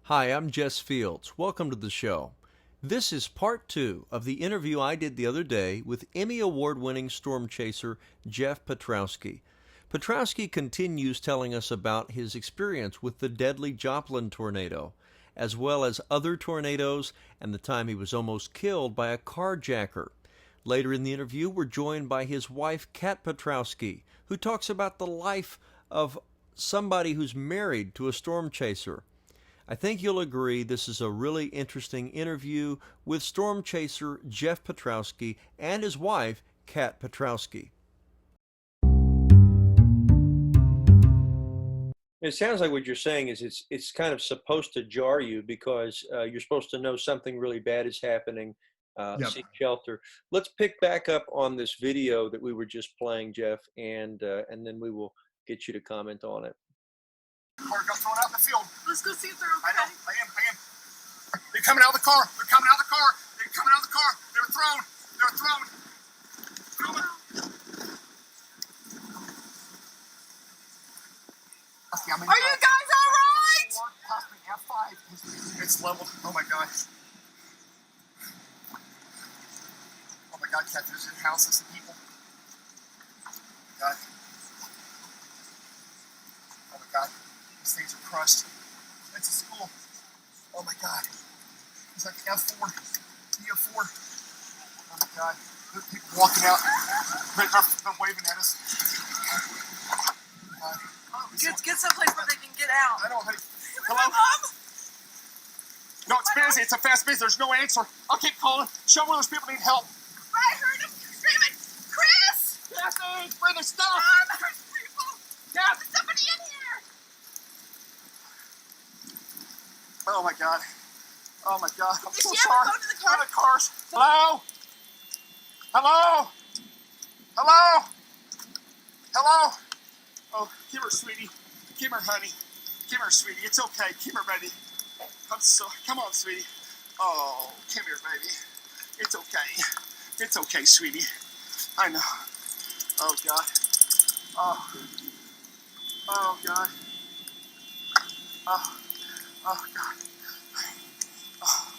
Hi, I'm Jess Fields. Welcome to the show. This is part two of the interview I did the other day with Emmy-Award-winning storm chaser Jeff Piotrowski. Piotrowski continues telling us about his experience with the deadly Joplin tornado, as well as other tornadoes and the time he was almost killed by a carjacker. Later in the interview, we're joined by his wife, Kat Piotrowski, who talks about the life of somebody who's married to a storm chaser. I think you'll agree this is a really interesting interview with storm chaser Jeff Piotrowski and his wife, Kat Piotrowski. It sounds like what you're saying is it's kind of supposed to jar you because you're supposed to know something really bad is happening, Yep. seek shelter. Let's pick back up on this video that we were just playing, Jeff, and then we will get you to comment on it. Car got thrown out in the field. Let's go see if they're okay. I am. They're coming out of the car. They're coming out of the car. They're coming out of the car. They were thrown. Are you guys all right? F5. It's leveled. Oh my god. Oh my god, Kat, there's houses and people. God. Oh my god. These things are crushed. It's a school. Oh my god. It's like F4. E4. Oh my god. There's people walking out. They're waving at us. Get someplace where they can get out. I don't know. Hello? Hello? Mom? No, it's busy. It's a fast busy. There's no answer. I'll keep calling. Show me where those people need help. I heard him screaming, Chris! Kathy, where the stuff? Mom, there's people! Yeah. There's somebody in here! Oh my god. Oh my god. I'm Did so she sorry. ever go to the car? Where are the cars? Hello? Hello? Hello? Hello? Oh, come here, sweetie. Come here, honey. Come here, sweetie. It's okay. Come here, baby. Come on, sweetie. Oh, come here, baby. It's okay. It's okay, sweetie. I know. Oh, God. Oh. Oh, God. Oh. Oh, God. Oh.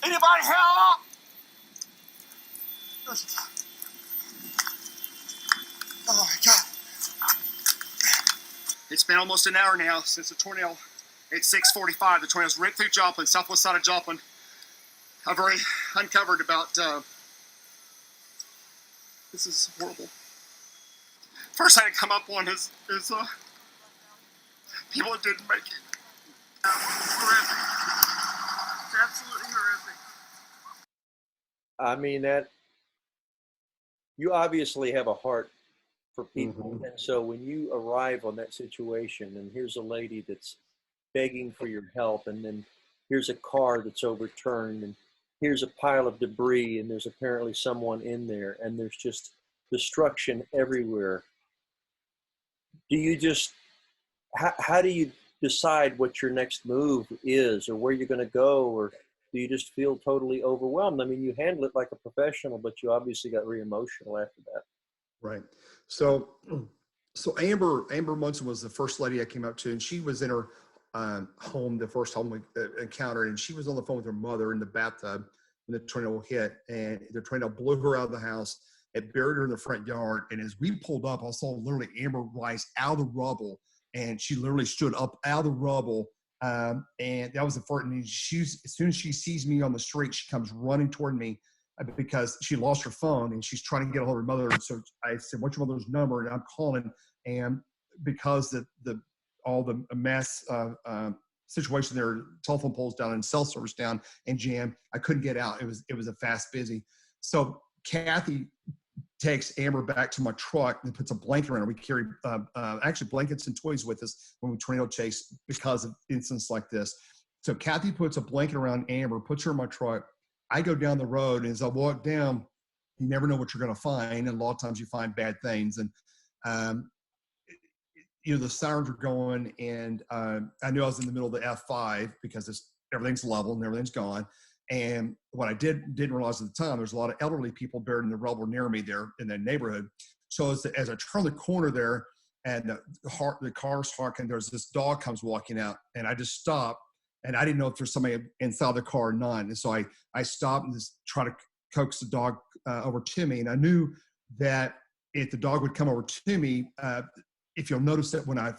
Anybody help? Oh, my God. It's been almost an hour now since the tornado. It's 6:45. The tornado's ripped through Joplin, southwest side of Joplin. I've already uncovered about, this is horrible. First thing to come up on is people that didn't make it. Horrific. It's absolutely horrific. I mean, that you obviously have a heart for people. And so when you arrive on that situation and here's a lady that's begging for your help, and then here's a car that's overturned, and here's a pile of debris, and there's apparently someone in there, and there's just destruction everywhere. Do you just, how do you decide what your next move is or where you're going to go, or do you just feel totally overwhelmed? I mean, you handle it like a professional, but you obviously got very emotional after that. Right. So Amber Munson was the first lady I came up to, and she was in her home, the first home we encountered, and she was on the phone with her mother in the bathtub when the tornado hit, and the tornado blew her out of the house. It buried her in the front yard, and as we pulled up, I saw literally Amber rise out of the rubble, and she literally stood up out of the rubble, and that was the first. And as soon as she sees me on the street, she comes running toward me because she lost her phone and she's trying to get a hold of her mother. So I said, "What's your mother's number?" And I'm calling, and because all the mass situation there, telephone poles down and cell service down and jammed, I couldn't get out. It was a fast busy. So Kathy takes Amber back to my truck and puts a blanket around her. We carry actually blankets and toys with us when we tornado chase because of incidents like this. So Kathy puts a blanket around Amber, puts her in my truck. I go down the road, and as I walk down, you never know what you're going to find. And a lot of times you find bad things. And, the sirens are going, and I knew I was in the middle of the F5 because everything's level and everything's gone. And what I didn't realize at the time, there's a lot of elderly people buried in the rubble near me there in the neighborhood. So as I turn the corner there, and the car's honking. There's this dog comes walking out, and I just stop, and I didn't know if there's somebody inside the car or not. And so I stopped and just try to coax the dog over to me. And I knew that if the dog would come over to me, if you'll notice that when I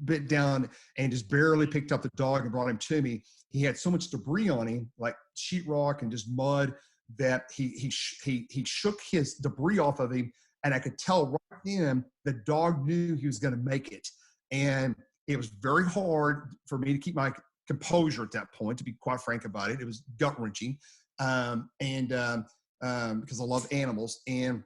bent down and just barely picked up the dog and brought him to me, he had so much debris on him, like sheetrock and just mud, that he shook his debris off of him. And I could tell right then the dog knew he was going to make it. And it was very hard for me to keep my composure at that point, to be quite frank about it. It was gut wrenching. Because I love animals. And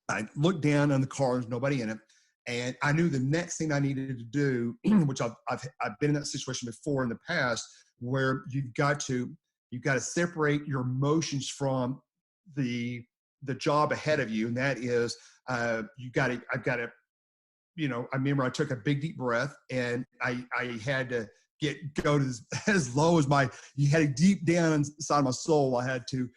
I looked down on the car, there's nobody in it. And I knew the next thing I needed to do, which I've been in that situation before in the past, where you've got to separate your emotions from the job ahead of you. And that is, I remember I took a big deep breath, and I had to go to as low as you had it deep down inside my soul. I had to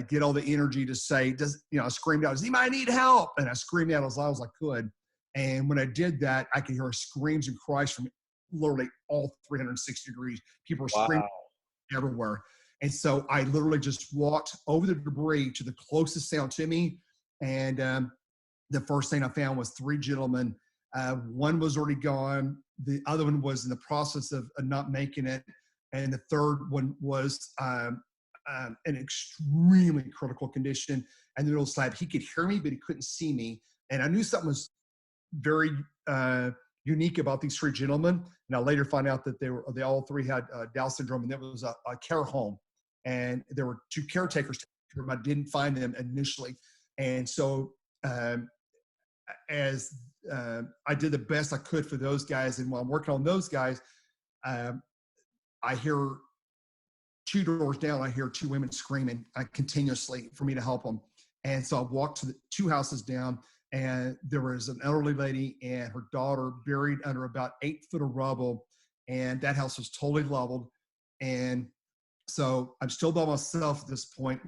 get all the energy to say, I screamed out, does anybody need help? And I screamed out as loud as I could. And when I did that, I could hear screams and cries from literally all 360 degrees. People were screaming everywhere. And so I literally just walked over the debris to the closest sound to me. And the first thing I found was 3 gentlemen. One was already gone. The other one was in the process of not making it. And the third one was in extremely critical condition. And the little slab, he could hear me, but he couldn't see me. And I knew something was very unique about these 3 gentlemen. And I later find out that they all 3 had Down syndrome, and that was a care home. And there were 2 caretakers. I didn't find them initially. And so as I did the best I could for those guys, and while I'm working on those guys, I hear 2 doors down, I hear 2 women screaming continuously for me to help them. And so I walked to the 2 houses down, and there was an elderly lady and her daughter buried under about 8 foot of rubble. And that house was totally leveled. And so I'm still by myself at this point,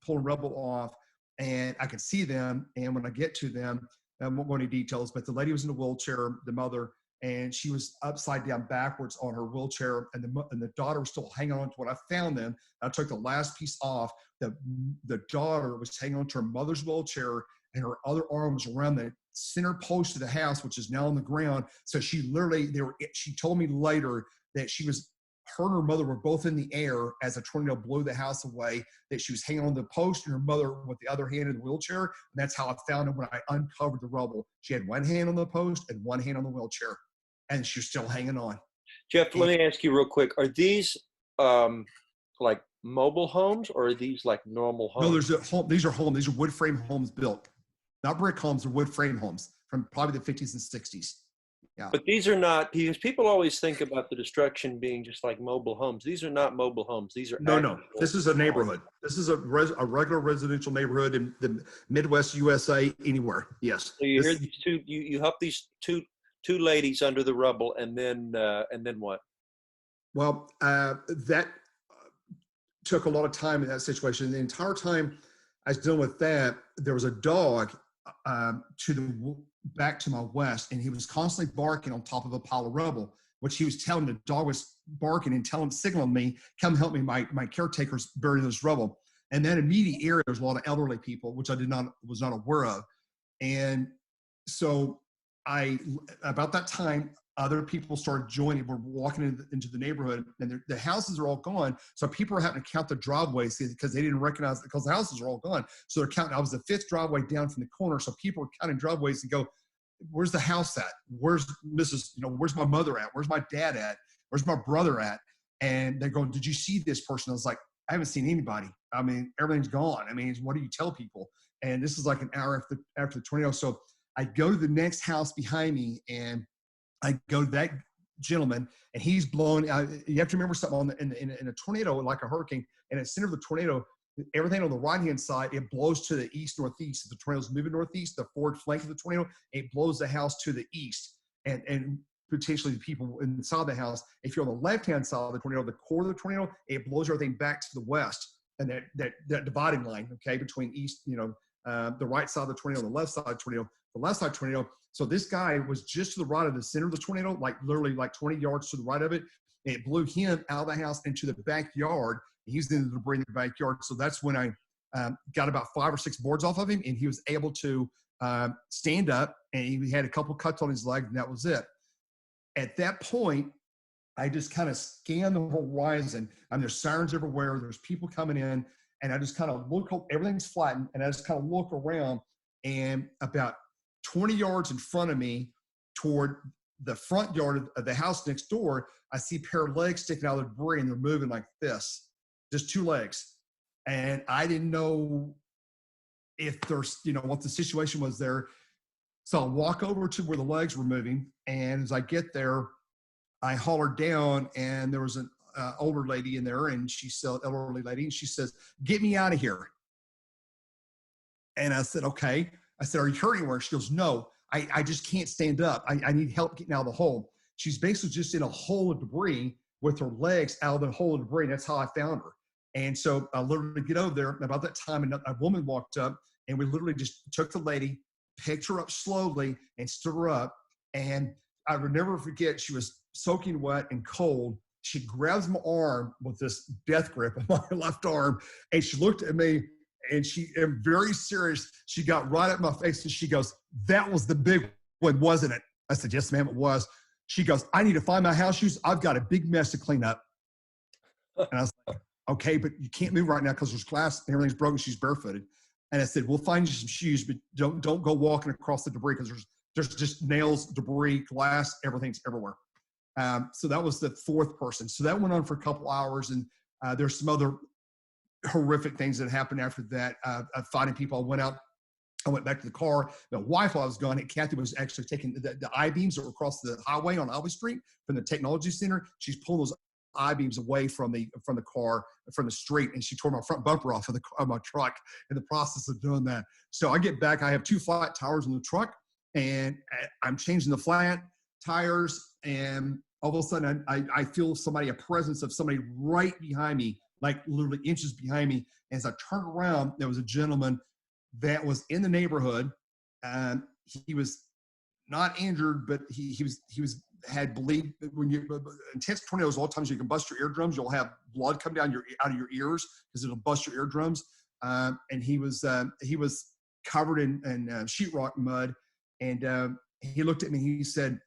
pulling rubble off, and I could see them. And when I get to them, I won't go into details, but the lady was in a wheelchair, the mother, and she was upside down backwards on her wheelchair, and the daughter was still hanging on to when I found them. I took the last piece off. The daughter was hanging on to her mother's wheelchair, and her other arm was around the center post of the house, which is now on the ground. So she told me later that her and her mother were both in the air as a tornado blew the house away, that she was hanging on the post and her mother with the other hand in the wheelchair. And that's how I found her when I uncovered the rubble. She had one hand on the post and one hand on the wheelchair, and she was still hanging on. Jeff, let me ask you real quick. Are these like mobile homes, or are these like normal homes? No, these are homes. These are wood frame homes built. Not brick homes, they're wood frame homes from probably the 50s and 60s. Yeah. But these are not, because people always think about the destruction being just like mobile homes. These are not mobile homes. These are no. This is a neighborhood. This is a regular residential neighborhood in the Midwest USA, anywhere. Yes. So you hear these 2. You help these two ladies under the rubble, and then what? Well, that took a lot of time in that situation. The entire time I was dealing with that, there was a dog back to my west, and he was constantly barking on top of a pile of rubble, which he was telling the dog was barking and signaling me, come help me, my caretaker's buried in this rubble. And that immediate area, there's a lot of elderly people, which I was not aware of. And so about that time, other people started joining. We're walking into the neighborhood, and the houses are all gone. So people are having to count the driveways because they didn't recognize it, because the houses are all gone. So they're counting. I was the 5th driveway down from the corner. So people are counting driveways and go, where's the house at? Where's where's my mother at? Where's my dad at? Where's my brother at? And they're going, did you see this person? I was like, I haven't seen anybody. I mean, everything's gone. I mean, what do you tell people? And this is like an hour after the tornado. So I go to the next house behind me, and I go to that gentleman, and he's blowing. You have to remember something in a tornado, like a hurricane, and at the center of the tornado, everything on the right-hand side, it blows to the east-northeast. If the tornado's moving northeast, the forward flank of the tornado, it blows the house to the east, and potentially the people inside the house. If you're on the left-hand side of the tornado, the core of the tornado, it blows everything back to the west, and that dividing line, okay, between east, the right side of the tornado and the left side of the tornado, the left side tornado. So this guy was just to the right of the center of the tornado, like literally like 20 yards to the right of it. And it blew him out of the house into the backyard. He's in the debris in the backyard. So that's when I got about 5 or 6 boards off of him, and he was able to stand up, and he had a couple cuts on his leg, and that was it. At that point, I just kind of scanned the horizon. There's sirens everywhere. There's people coming in, and I just kind of look, everything's flattened, and I just kind of look around, and about 20 yards in front of me toward the front yard of the house next door, I see a pair of legs sticking out of the debris, and they're moving like this, just 2 legs. And I didn't know if there's, what the situation was there. So I walk over to where the legs were moving, and as I get there, I hollered down, and there was an older lady in there, and she said, elderly lady, and she says, "Get me out of here." And I said, "Okay." I said, "Are you hurt anywhere?" She goes, "No, I just can't stand up. I need help getting out of the hole." She's basically just in a hole of debris with her legs out of the hole of debris. That's how I found her. And so I literally get over there. And about that time, a woman walked up, and we literally just took the lady, picked her up slowly, and stood her up. And I would never forget, she was soaking wet and cold. She grabs my arm with this death grip on my left arm, and she looked at me, and she, very serious, she got right up my face, and she goes, "That was the big one, wasn't it?" I said, "Yes, ma'am, it was." She goes, "I need to find my house shoes. I've got a big mess to clean up." And I was like, "Okay, but you can't move right now because there's glass and everything's broken. She's barefooted." And I said, "We'll find you some shoes, but don't go walking across the debris because there's just nails, debris, glass, everything's everywhere." So that was the 4th person. So that went on for a couple hours, and there's some other horrific things that happened after that. Finding people. I went back to the car. The wife, while I was gone, Kathy was actually taking the I-beams that were across the highway on Albee Street from the technology center. She's pulling those I-beams away from the car, from the street, and she tore my front bumper off of my truck in the process of doing that. So I get back. I have 2 flat tires on the truck, and I'm changing the flat tires, and all of a sudden I feel a presence of somebody right behind me, like literally inches behind me. As I turned around, there was a gentleman that was in the neighborhood. He was not injured, but he had bleed. When you intense tornadoes, a lot of times you can bust your eardrums. You'll have blood come down out of your ears because it'll bust your eardrums. And he was covered in sheetrock mud. And he looked at me. He said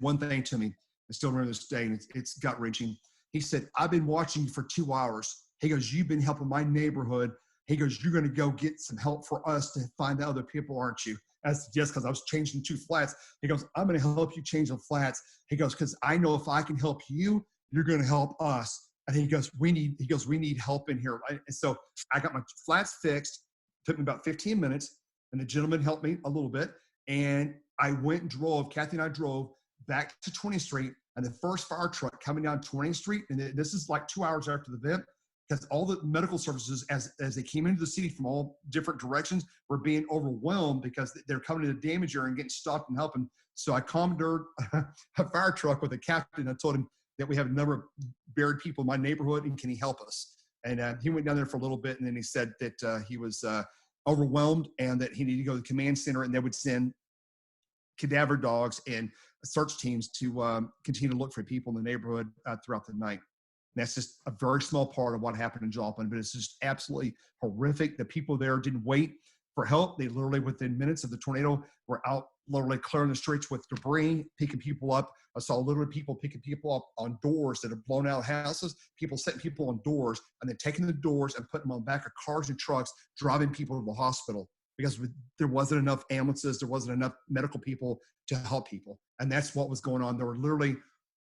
one thing to me. I still remember this day, and it's gut wrenching. He said, "I've been watching you for 2 hours." He goes, "You've been helping my neighborhood." He goes, "You're going to go get some help for us to find the other people, aren't you?" I said, "Yes," because I was changing 2 flats. He goes, "I'm going to help you change the flats." He goes, "Because I know if I can help you, you're going to help us." And he goes, we need help in here. And so I got my flats fixed. Took me about 15 minutes, and the gentleman helped me a little bit. And I went and drove. Kathy and I drove back to 20th Street, and the first fire truck coming down 20th Street. And this is like 2 hours after the event, because all the medical services, as they came into the city from all different directions, were being overwhelmed because they're coming to the damage area and getting stopped and helping. So I commandeered a fire truck with a captain. I told him that we have a number of buried people in my neighborhood, and can he help us? And he went down there for a little bit, and then he said that he was overwhelmed and that he needed to go to the command center, and they would send cadaver dogs and search teams to continue to look for people in the neighborhood throughout the night. And that's just a very small part of what happened in Joplin, but it's just absolutely horrific. The people there didn't wait for help. They literally, within minutes of the tornado, were out literally clearing the streets with debris, picking people up. I saw literally people picking people up on doors that had blown out houses, people setting people on doors, and then taking the doors and putting them on the back of cars and trucks, driving people to the hospital because there wasn't enough ambulances, there wasn't enough medical people to help people. And that's what was going on. There were literally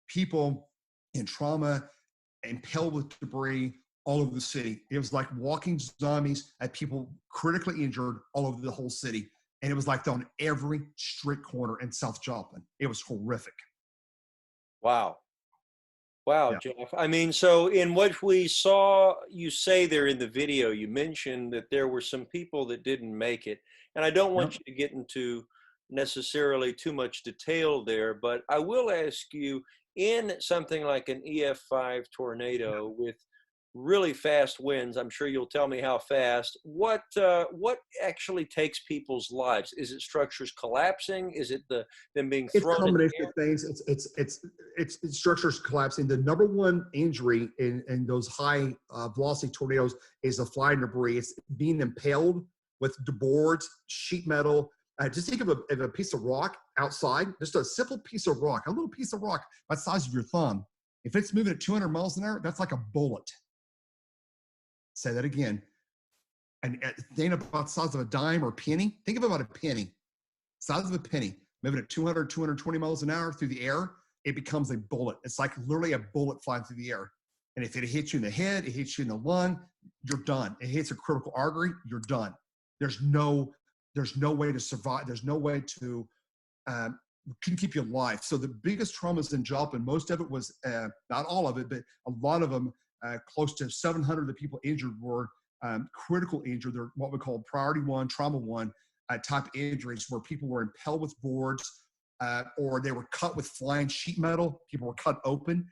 people in trauma, impaled with debris all over the city. It was like walking zombies at people critically injured all over the whole city. And it was like on every street corner in South Joplin. It was horrific. Wow. Yeah. Jeff. I mean, so in what we saw you say there in the video, you mentioned that there were some people that didn't make it. And I don't want you to get into necessarily too much detail there, but I will ask you, in something like an EF5 tornado with really fast winds. I'm sure you'll tell me how fast. What actually takes people's lives? Is it structures collapsing? Is it them being It's a thrown in the combination air? of things. It's structures collapsing. The number one injury in those high velocity tornadoes is the flying debris. It's being impaled with boards, sheet metal. Just think of a piece of rock outside, just a simple piece of rock, a little piece of rock about the size of your thumb. If it's moving at 200 miles an hour, that's like a bullet. Say that again. And think about the size of a dime or penny. Think about a penny, size of a penny, moving at 200, 220 miles an hour through the air. It becomes a bullet. It's like literally a bullet flying through the air. And if it hits you in the head, it hits you in the lung, you're done. It hits a critical artery, you're done. There's no way to survive. There's no way to can keep you alive. So the biggest traumas in Joplin, most of it was, not all of it, but a lot of them, close to 700 of the people injured were critical injured. They're what we call priority one, trauma one type injuries, where people were impaled with boards or they were cut with flying sheet metal. People were cut open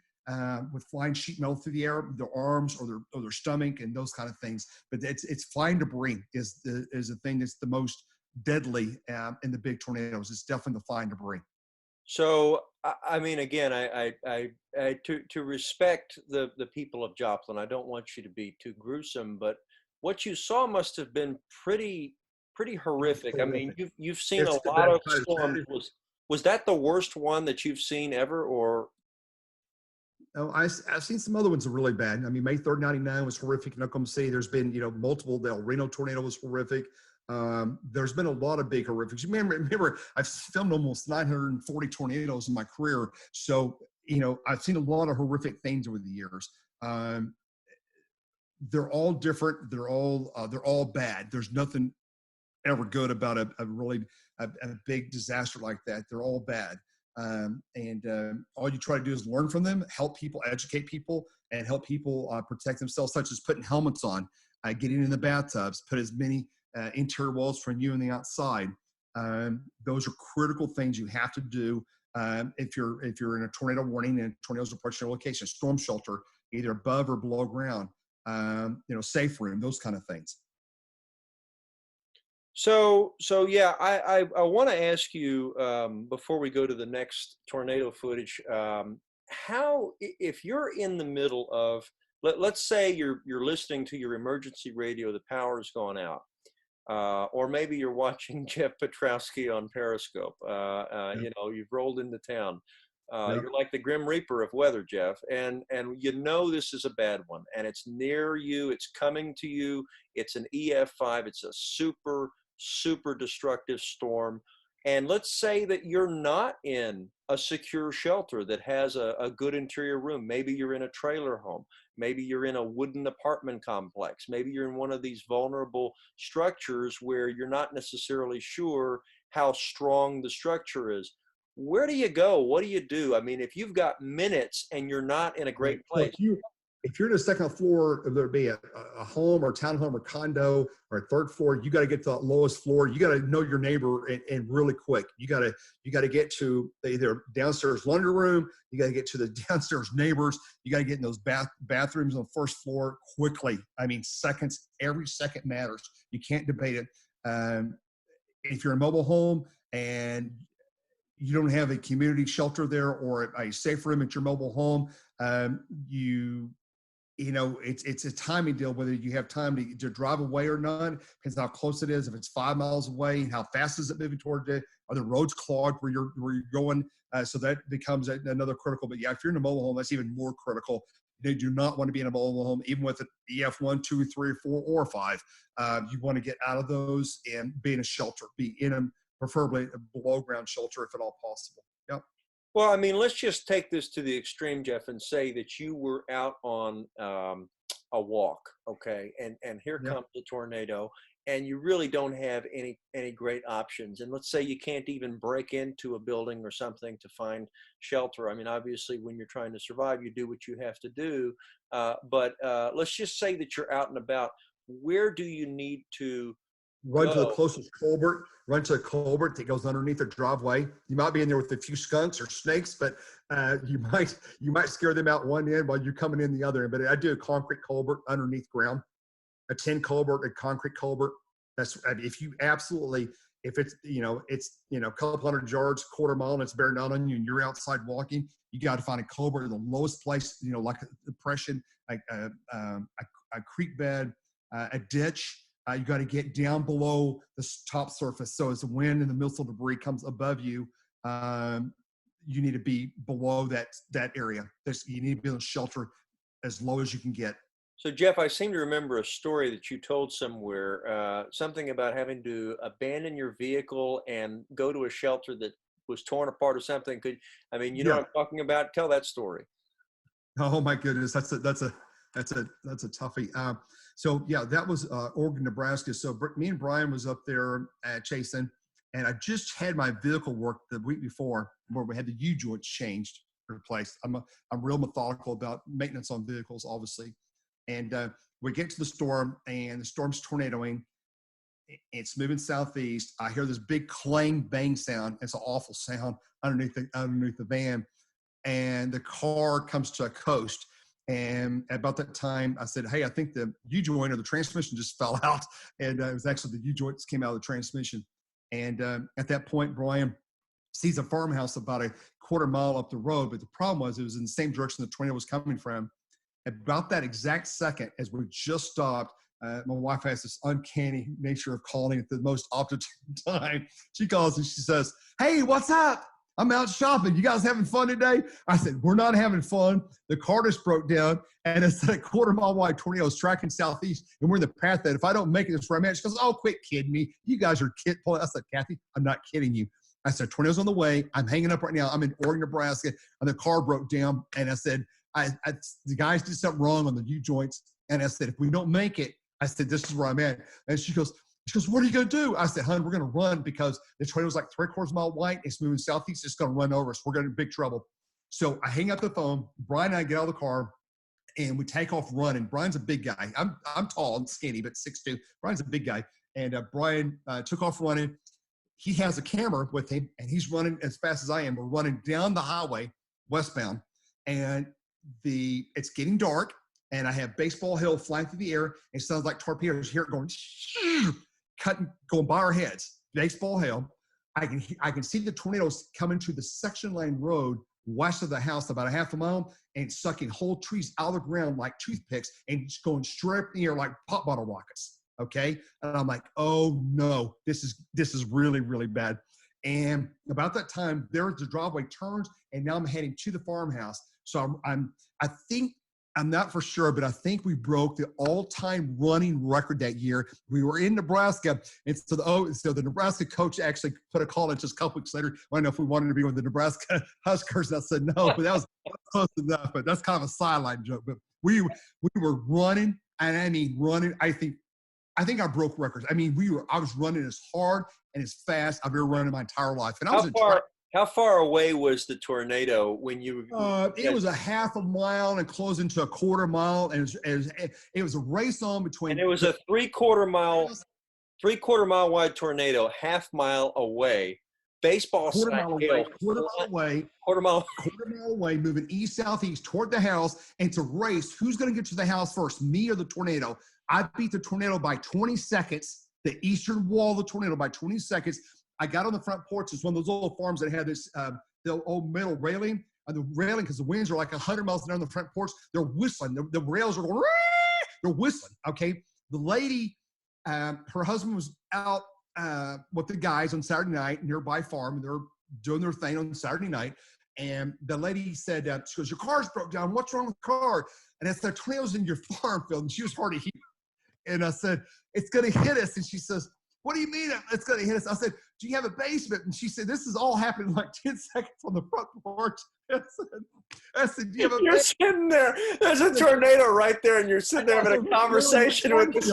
with flying sheet metal through the air, their arms or their stomach and those kind of things. But it's flying debris is the thing that's the most deadly in the big tornadoes. It's definitely the flying debris. So, I mean, again, to respect the people of Joplin, I don't want you to be too gruesome, but what you saw must have been pretty horrific. I mean, you've seen a lot of storms. Was that the worst one that you've seen ever, or? Oh, I've seen some other ones that are really bad. I mean, May 3rd, 99 was horrific in Oklahoma City. There's been, multiple. The El Reno tornado was horrific. There's been a lot of big horrifics. Remember, I've filmed almost 940 tornadoes in my career. So, I've seen a lot of horrific things over the years. They're all different. They're all bad. There's nothing ever good about a really big disaster like that. They're all bad. All you try to do is learn from them, help people, educate people, and help people protect themselves, such as putting helmets on, getting in the bathtubs, put as many interior walls from you on the outside. Those are critical things you have to do if you're in a tornado warning and tornadoes approaching your location. Storm shelter, either above or below ground. Safe room, those kind of things. So yeah, I want to ask you before we go to the next tornado footage, how, if you're in the middle of, let's say you're listening to your emergency radio, the power's gone out, or maybe you're watching Jeff Piotrowski on Periscope. You've rolled into town. You're like the Grim Reaper of weather, Jeff, and this is a bad one, and it's near you, it's coming to you, it's an EF5, it's a super destructive storm. And let's say that you're not in a secure shelter that has a good interior room. Maybe you're in a trailer home. Maybe you're in a wooden apartment complex. Maybe you're in one of these vulnerable structures where you're not necessarily sure how strong the structure is. Where do you go? What do you do? I mean, if you've got minutes and you're not in a great place. If you're in a second floor, whether it be a home or townhome or condo or a third floor, you got to get to the lowest floor. You got to know your neighbor and really quick. You got to get to either downstairs laundry room. You got to get to the downstairs neighbors. You got to get in those bathrooms on the first floor quickly. I mean, seconds. Every second matters. You can't debate it. If you're in a mobile home and you don't have a community shelter there or a safe room at your mobile home, it's a timing deal, whether you have time to drive away or not. Depends how close it is. If it's 5 miles away, how fast is it moving toward it? Are the roads clogged where you're going? So that becomes another critical. But yeah, if you're in a mobile home, that's even more critical. They do not want to be in a mobile home, even with an EF1, 2, 3, 4, or 5. You want to get out of those and be in a shelter, be in them, preferably a below ground shelter if at all possible. Yep. Well, I mean, let's just take this to the extreme, Jeff, and say that you were out on a walk, okay, and here comes the tornado, and you really don't have any great options. And let's say you can't even break into a building or something to find shelter. I mean, obviously, when you're trying to survive, you do what you have to do. But let's just say that you're out and about. Where do you need to run to the closest culvert, run to a culvert that goes underneath a driveway? You might be in there with a few skunks or snakes, but You might scare them out one end while you're coming in the other end. But I do a concrete culvert underneath ground, a tin culvert, a concrete culvert. That's if you absolutely, if it's a couple hundred yards, quarter mile, and it's bearing down on you, and you're outside walking, you got to find a culvert in the lowest place, like a depression, like a creek bed, a ditch. You got to get down below the top surface. So as the wind and the missile debris comes above you, you need to be below that area. You need to be able to shelter as low as you can get. So, Jeff, I seem to remember a story that you told somewhere, something about having to abandon your vehicle and go to a shelter that was torn apart or something. Know what I'm talking about? Tell that story. Oh my goodness, that's a toughie. So yeah, that was Oregon, Nebraska. So me and Brian was up there chasing, and I just had my vehicle work the week before, where we had the U-joints changed, replaced. I'm real methodical about maintenance on vehicles, obviously. And we get to the storm, and the storm's tornadoing. It's moving southeast. I hear this big clang bang sound. It's an awful sound underneath the van, and the car comes to a coast. And at about that time, I said, "Hey, I think the U-joint or the transmission just fell out." And it was actually the U-joints came out of the transmission. And at that point, Brian sees a farmhouse about a quarter mile up the road. But the problem was, it was in the same direction the tornado was coming from. About that exact second, as we just stopped, my wife has this uncanny nature of calling at the most opportune time. She calls and she says, "Hey, what's up? I'm out shopping. You guys having fun today?" I said, "We're not having fun. The car just broke down, and it's a quarter mile wide tornado is tracking southeast, and we're in the path that if I don't make it, it's where I'm at." She goes, "Oh, quit kidding me. You guys are kidding." I said, "Kathy, I'm not kidding you." I said, "Tornado's on the way. I'm hanging up right now. I'm in Oregon, Nebraska, and the car broke down." And I said, the guys did something wrong on the U-joints. And I said, "If we don't make it," I said, "this is where I'm at." And she goes, "What are you going to do?" I said, "Hon, we're going to run because the tornado's like 3/4 mile wide. It's moving southeast. It's going to run over us. We're going to be in big trouble." So I hang up the phone. Brian and I get out of the car, and we take off running. Brian's a big guy. I'm tall and skinny, but 6'2". Brian's a big guy. And Brian took off running. He has a camera with him, and he's running as fast as I am. We're running down the highway westbound, and it's getting dark, and I have baseball hail flying through the air. It sounds like torpedoes. Hear it going, going by our heads. Baseball hail. I can see the tornadoes coming to the section line road west of the house about a half a mile, and sucking whole trees out of the ground like toothpicks and just going straight up in the air like pop bottle rockets. Okay, and I'm like, "Oh no, this is really, really bad." And about that time, there's the driveway turns, and now I'm heading to the farmhouse. So I think, I'm not for sure, but I think we broke the all-time running record that year. We were in Nebraska, and so the Nebraska coach actually put a call in just a couple weeks later. I don't know if we wanted to be with the Nebraska Huskers. And I said no, but that was close enough. But that's kind of a sideline joke. But we were running, and I mean running. I think I broke records. I mean, I was running as hard and as fast I've ever run in my entire life. And How far away was the tornado when you? It was a half a mile and close into a quarter mile, and it was a race on between. And it was a 3/4 mile wide tornado, half mile away. Baseball quarter mile away, moving east southeast toward the house, and it's a race. Who's going to get to the house first, me or the tornado? I beat the tornado by 20 seconds. The eastern wall of the tornado by 20 seconds. I got on the front porch. It's one of those old farms that had this the old metal railing. And the railing, because the winds are like 100 miles an hour on the front porch, they're whistling. The rails are going, they're whistling. Okay. The lady, her husband was out with the guys on Saturday night, nearby farm. They're doing their thing on Saturday night. And the lady said, she goes, "Your car's broke down. What's wrong with the car?" And I said, "Tornado's in your farm field." And she was hard to hear. And I said, "It's going to hit us." And she says, "What do you mean it's going to hit us?" I said, "Do you have a basement?" And she said, "This is all happening in like 10 seconds on the front porch." I said, "Do you have a You're sitting there. There's a tornado right there, and you're sitting there having a conversation with this.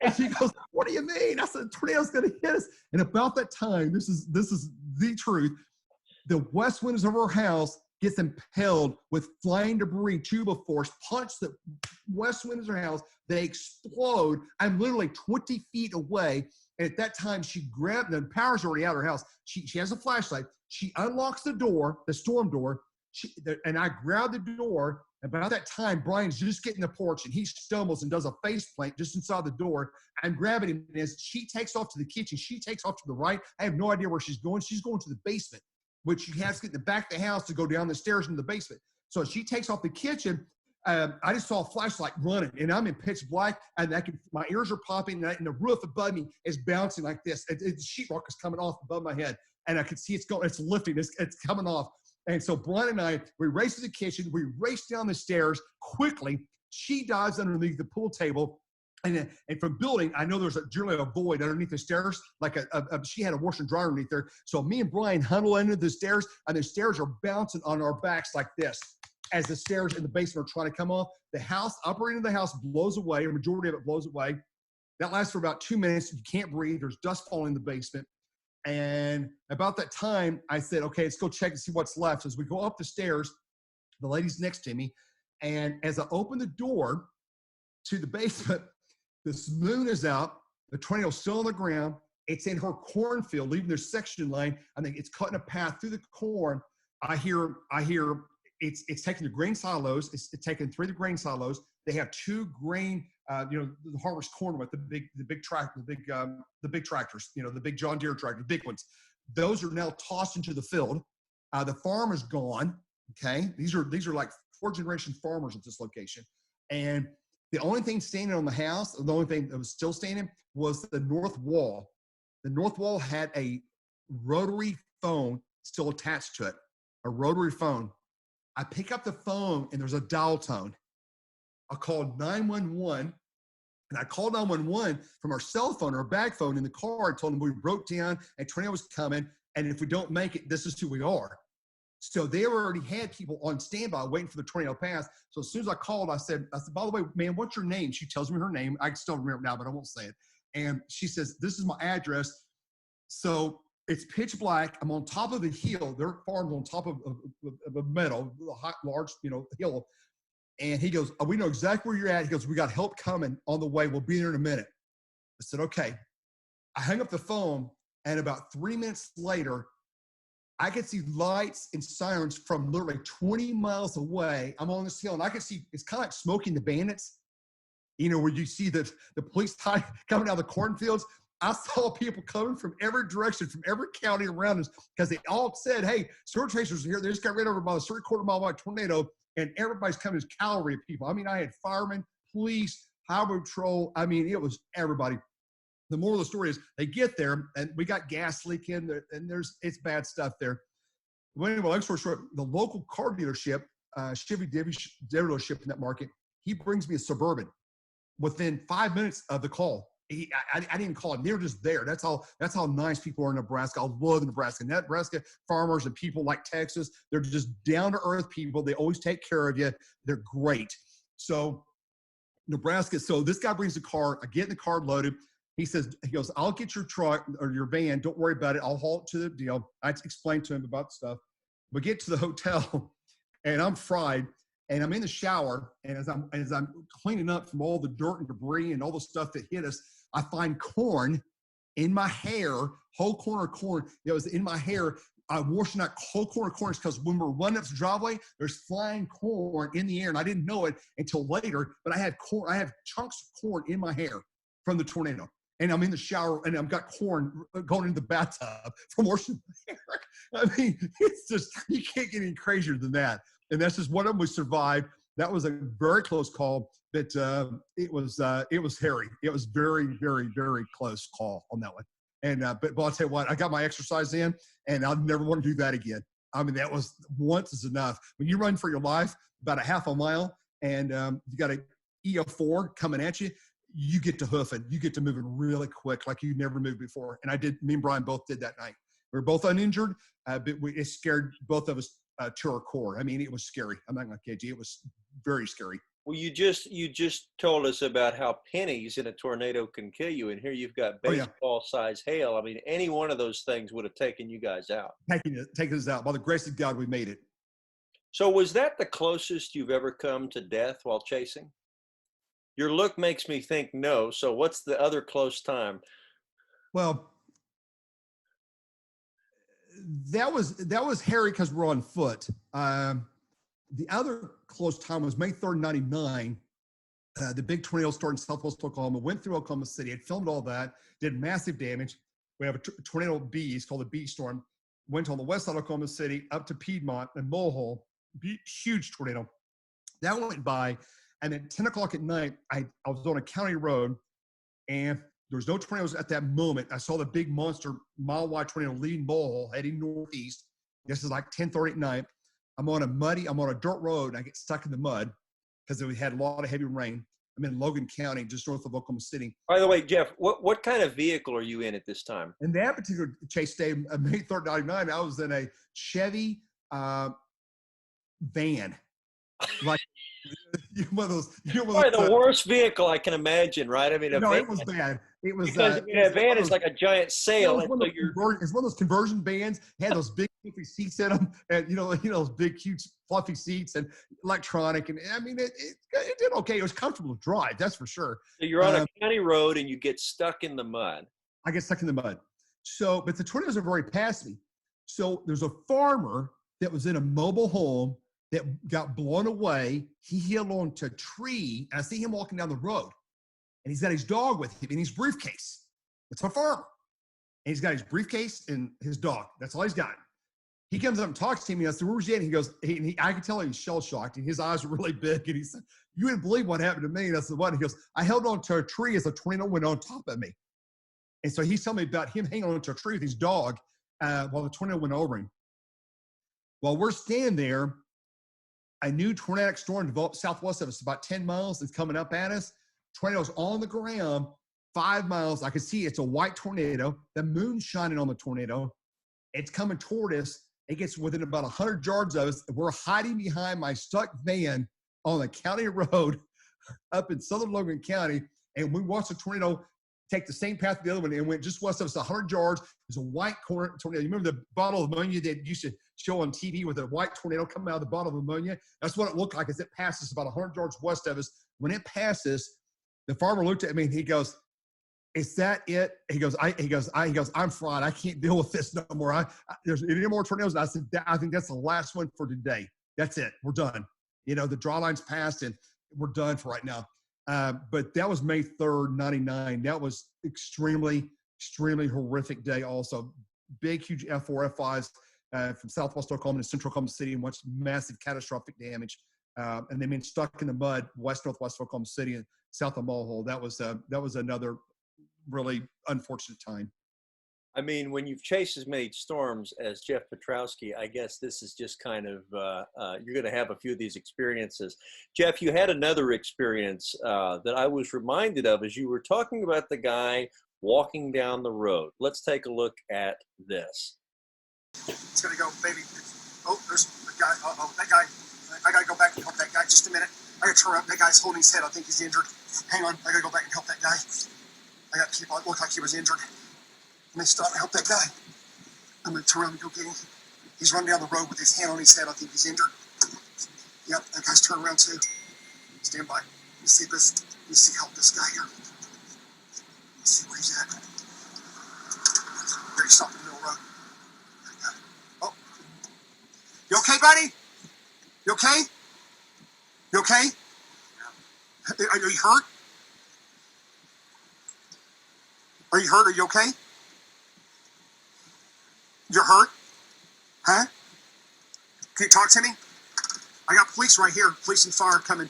And she goes, "What do you mean?" I said, "Tornado's going to hit us." And about that time, this is the truth. The west windows of our house gets impaled with flying debris, tuba force, punch the west windows of our house. They explode. I'm literally 20 feet away. And at that time, she grabbed, the power's already out of her house. She has a flashlight. She unlocks the door, the storm door, And I grabbed the door. About that time, Brian's just getting the porch, and he stumbles and does a face plant just inside the door. I'm grabbing him, and as she takes off to the kitchen, she takes off to the right. I have no idea where she's going. She's going to the basement, which she has to get in the back of the house to go down the stairs into the basement. So she takes off the kitchen. I just saw a flashlight running, and I'm in pitch black, and my ears are popping, and the roof above me is bouncing like this. The sheetrock is coming off above my head, and I can see it's lifting. It's coming off. And so Brian and I, we race to the kitchen. We race down the stairs quickly. She dives underneath the pool table. And from building, I know there's generally a void underneath the stairs. Like she had a washer and dryer underneath there. So me and Brian huddle under the stairs, and the stairs are bouncing on our backs like this as the stairs in the basement are trying to come off. The house, upper end of the house blows away. A majority of it blows away. That lasts for about 2 minutes. You can't breathe. There's dust falling in the basement. And about that time, I said, okay, let's go check and see what's left. As we go up the stairs, the lady's next to me. And as I open the door to the basement, the moon is out. The tornado's still on the ground. It's in her cornfield, leaving their section line. I think it's cutting a path through the corn. I hear it's taking the grain silos. It's taking 3 of the grain silos. They have 2 grain, the harvest corn with the big tractors, the big John Deere tractors, the big ones. Those are now tossed into the field. The farm is gone. Okay, these are like 4th-generation farmers at this location, and the only thing standing on the house, the only thing that was still standing, was the north wall. The north wall had a rotary phone still attached to it, a rotary phone. I pick up the phone, and there's a dial tone. I called 911, and I called 911 from our cell phone or bag phone in the car. I told them we broke down, and tornado was coming, and if we don't make it, this is who we are. So they already had people on standby waiting for the tornado to pass. So as soon as I called, I said, by the way, man, what's your name? She tells me her name. I can still remember now, but I won't say it. And she says, this is my address. So it's pitch black. I'm on top of the hill. Their farm's on top of a meadow, a large, hill. And he goes, we know exactly where you're at. He goes, we got help coming on the way. We'll be there in a minute. I said, okay. I hung up the phone, and about 3 minutes later, I could see lights and sirens from literally 20 miles away. I'm on this hill, and I could see, it's kind of like Smoking the Bandits, where you see the police coming out of the cornfields. I saw people coming from every direction, from every county around us, because they all said, hey, storm chasers are here. They just got ran over by a 3/4 mile wide tornado, and everybody's coming as cavalry of people. I mean, I had firemen, police, highway patrol. I mean, it was everybody. The moral of the story is they get there, and we got gas leaking, and it's bad stuff there. Well, anyway, long story short, the local car dealership, Chevy dealership in that market, he brings me a Suburban within 5 minutes of the call. I didn't call him. They were just there. That's how nice people are in Nebraska. I love Nebraska. Nebraska farmers and people like Texas, they're just down-to-earth people. They always take care of you. They're great. So Nebraska, so this guy brings the car. I get in the car loaded. He goes, I'll get your truck or your van. Don't worry about it. I'll haul it to the deal. I explained to him about stuff. We get to the hotel, and I'm fried, and I'm in the shower. And as I'm cleaning up from all the dirt and debris and all the stuff that hit us, I find corn in my hair, whole corn of corn that was in my hair. I'm washing out whole corn of corn because when we're running up the driveway, there's flying corn in the air, and I didn't know it until later. But I have chunks of corn in my hair from the tornado. And I'm in the shower, and I've got corn going into the bathtub from washing my hair. I mean, it's just, you can't get any crazier than that. And that's just one of them we survived. That was a very close call, but it was hairy. It was very, very, very close call on that one. And but I'll tell you what, I got my exercise in, and I'll never want to do that again. I mean, that was once is enough. When you run for your life about a half a mile, and you got a EO4 coming at you, you get to hoofing. You get to moving really quick, like you never moved before. And me and Brian both did that night. We were both uninjured, but it scared both of us to our core. I mean, it was scary. I'm not going to kid you. It was very scary. Well, you just told us about how pennies in a tornado can kill you, and here you've got baseball-sized hail. I mean, any one of those things would have taken you guys out. Taking us out. By the grace of God, we made it. So was that the closest you've ever come to death while chasing? Your look makes me think no. So what's the other close time? Well, that was hairy because we're on foot. The other close time was May 3rd, 99. The big tornado started in southwest Oklahoma, went through Oklahoma City. It filmed all that, did massive damage. We have a tornado B, it's called a B storm, went on the west side of Oklahoma City up to Piedmont and Mulhall, huge tornado. That went by, and at 10 o'clock at night, I was on a county road, and there was no tornadoes at that moment. I saw the big monster mile-wide tornado leaving Mulhall, heading northeast. This is like 10:30 at night. I'm on a dirt road, and I get stuck in the mud because we had a lot of heavy rain. I'm in Logan County, just north of Oklahoma City. By the way, Jeff, what kind of vehicle are you in at this time? In that particular chase day, May 3rd, 99, I was in a Chevy van. Like one of those. Probably the worst vehicle I can imagine, right? I mean, no, it was bad. It was because a van is like a giant sail. It's one of those conversion vans. It had those big fluffy seats in them, and those big, huge, fluffy seats, and electronic. And I mean, it did okay. It was comfortable to drive, that's for sure. So you're on a county road and you get stuck in the mud. I get stuck in the mud. So, but the tornadoes are very past me. So there's a farmer that was in a mobile home that got blown away. He held on to a tree, and I see him walking down the road, and he's got his dog with him in his briefcase. It's a farmer. And he's got his briefcase and his dog. That's all he's got. He comes up and talks to me, and I said, "Where's he at?" And he goes, I could tell he was shell-shocked, and his eyes were really big, and he said, "You wouldn't believe what happened to me." And I said, "What?" And he goes, "I held on to a tree as a tornado went on top of me." And so he's telling me about him hanging on to a tree with his dog while the tornado went over him. While we're standing there, a new tornadic storm developed southwest of us, about 10 miles. It's coming up at us. Tornado's on the ground, 5 miles. I can see it's a white tornado. The moon's shining on the tornado. It's coming toward us. It gets within about 100 yards of us. We're hiding behind my stuck van on the county road up in southern Logan County. And we watched the tornado take the same path as the other one and went just west of us 100 yards. There's a white tornado. You remember the bottle of ammonia that used to show on TV with a white tornado coming out of the bottle of ammonia? That's what it looked like as it passes about 100 yards west of us. When it passes, the farmer looked at me and he goes, "Is that it?" He goes, "I'm fried. I can't deal with this no more. There's any more tornadoes?" And I said, "I think that's the last one for today. That's it. We're done. The draw line's passed and we're done for right now." But that was May 3rd, 99. That was extremely, extremely horrific day also. Big, huge F4, F5s from southwest Oklahoma to central Oklahoma City and watched massive catastrophic damage. And they've been stuck in the mud, northwest Oklahoma City and south of Mulhall. That was another really unfortunate time. I mean, when you've chased as many storms as Jeff Piotrowski, I guess this is just kind of, you're going to have a few of these experiences. Jeff, you had another experience that I was reminded of as you were talking about the guy walking down the road. Let's take a look at this. It's going to go, baby. Oh, there's the guy. Uh-oh, that guy. I got to go back and help that guy. Just a minute. I got to turn around. That guy's holding his head. I think he's injured. Hang on. I got to go back and help that guy. I got to keep on. It looked like he was injured. Let me stop and help that guy. I'm going to turn around and go get him. He's running down the road with his hand on his head. I think he's injured. Yep, that guy's turned around too. Stand by. Let me see this. Let me see help this guy here. Let's see where he's at. There he stopped in the middle of the road. Oh. You okay, buddy? You okay? You okay? Are you hurt? Are you hurt? Are you okay? You're hurt? Huh? Can you talk to me? I got police right here. Police and fire coming.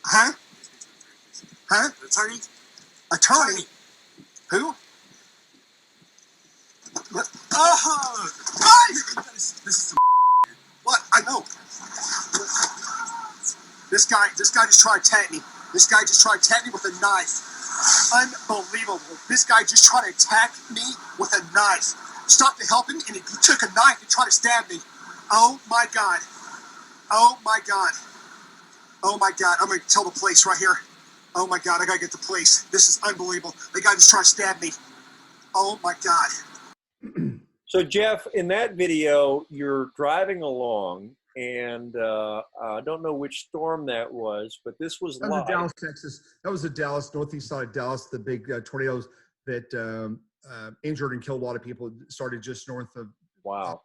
Huh? Huh? Attorney? Attorney? Who? Oh! This is some what? I know. This guy just tried to attack me. This guy just tried to attack me with a knife. Unbelievable. This guy just tried to attack me with a knife. Stopped to help him, and he took a knife and tried to stab me. Oh, my God. Oh, my God. Oh, my God. I'm going to tell the police right here. Oh, my God. I got to get the police. This is unbelievable. The guy just tried to stab me. Oh, my God. So, Jeff, in that video, you're driving along, and I don't know which storm that was, but this was live. That was Dallas, Texas. That was the Dallas, northeast side of Dallas, the big tornadoes that injured and killed a lot of people. It started just north of Wow.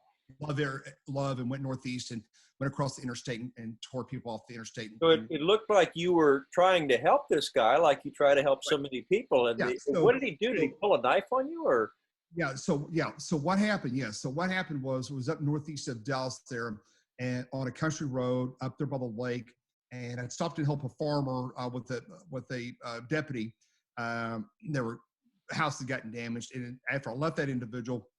Love and went northeast and went across the interstate and tore people off the interstate. So it looked like you were trying to help this guy, like you try to help so many people. And Yeah, what did he do? Did he pull a knife on you, or? So what happened? So what happened was up northeast of Dallas there, and on a country road up there by the lake, and I stopped to help a farmer with a deputy. There were houses that gotten damaged, and after I left that individual,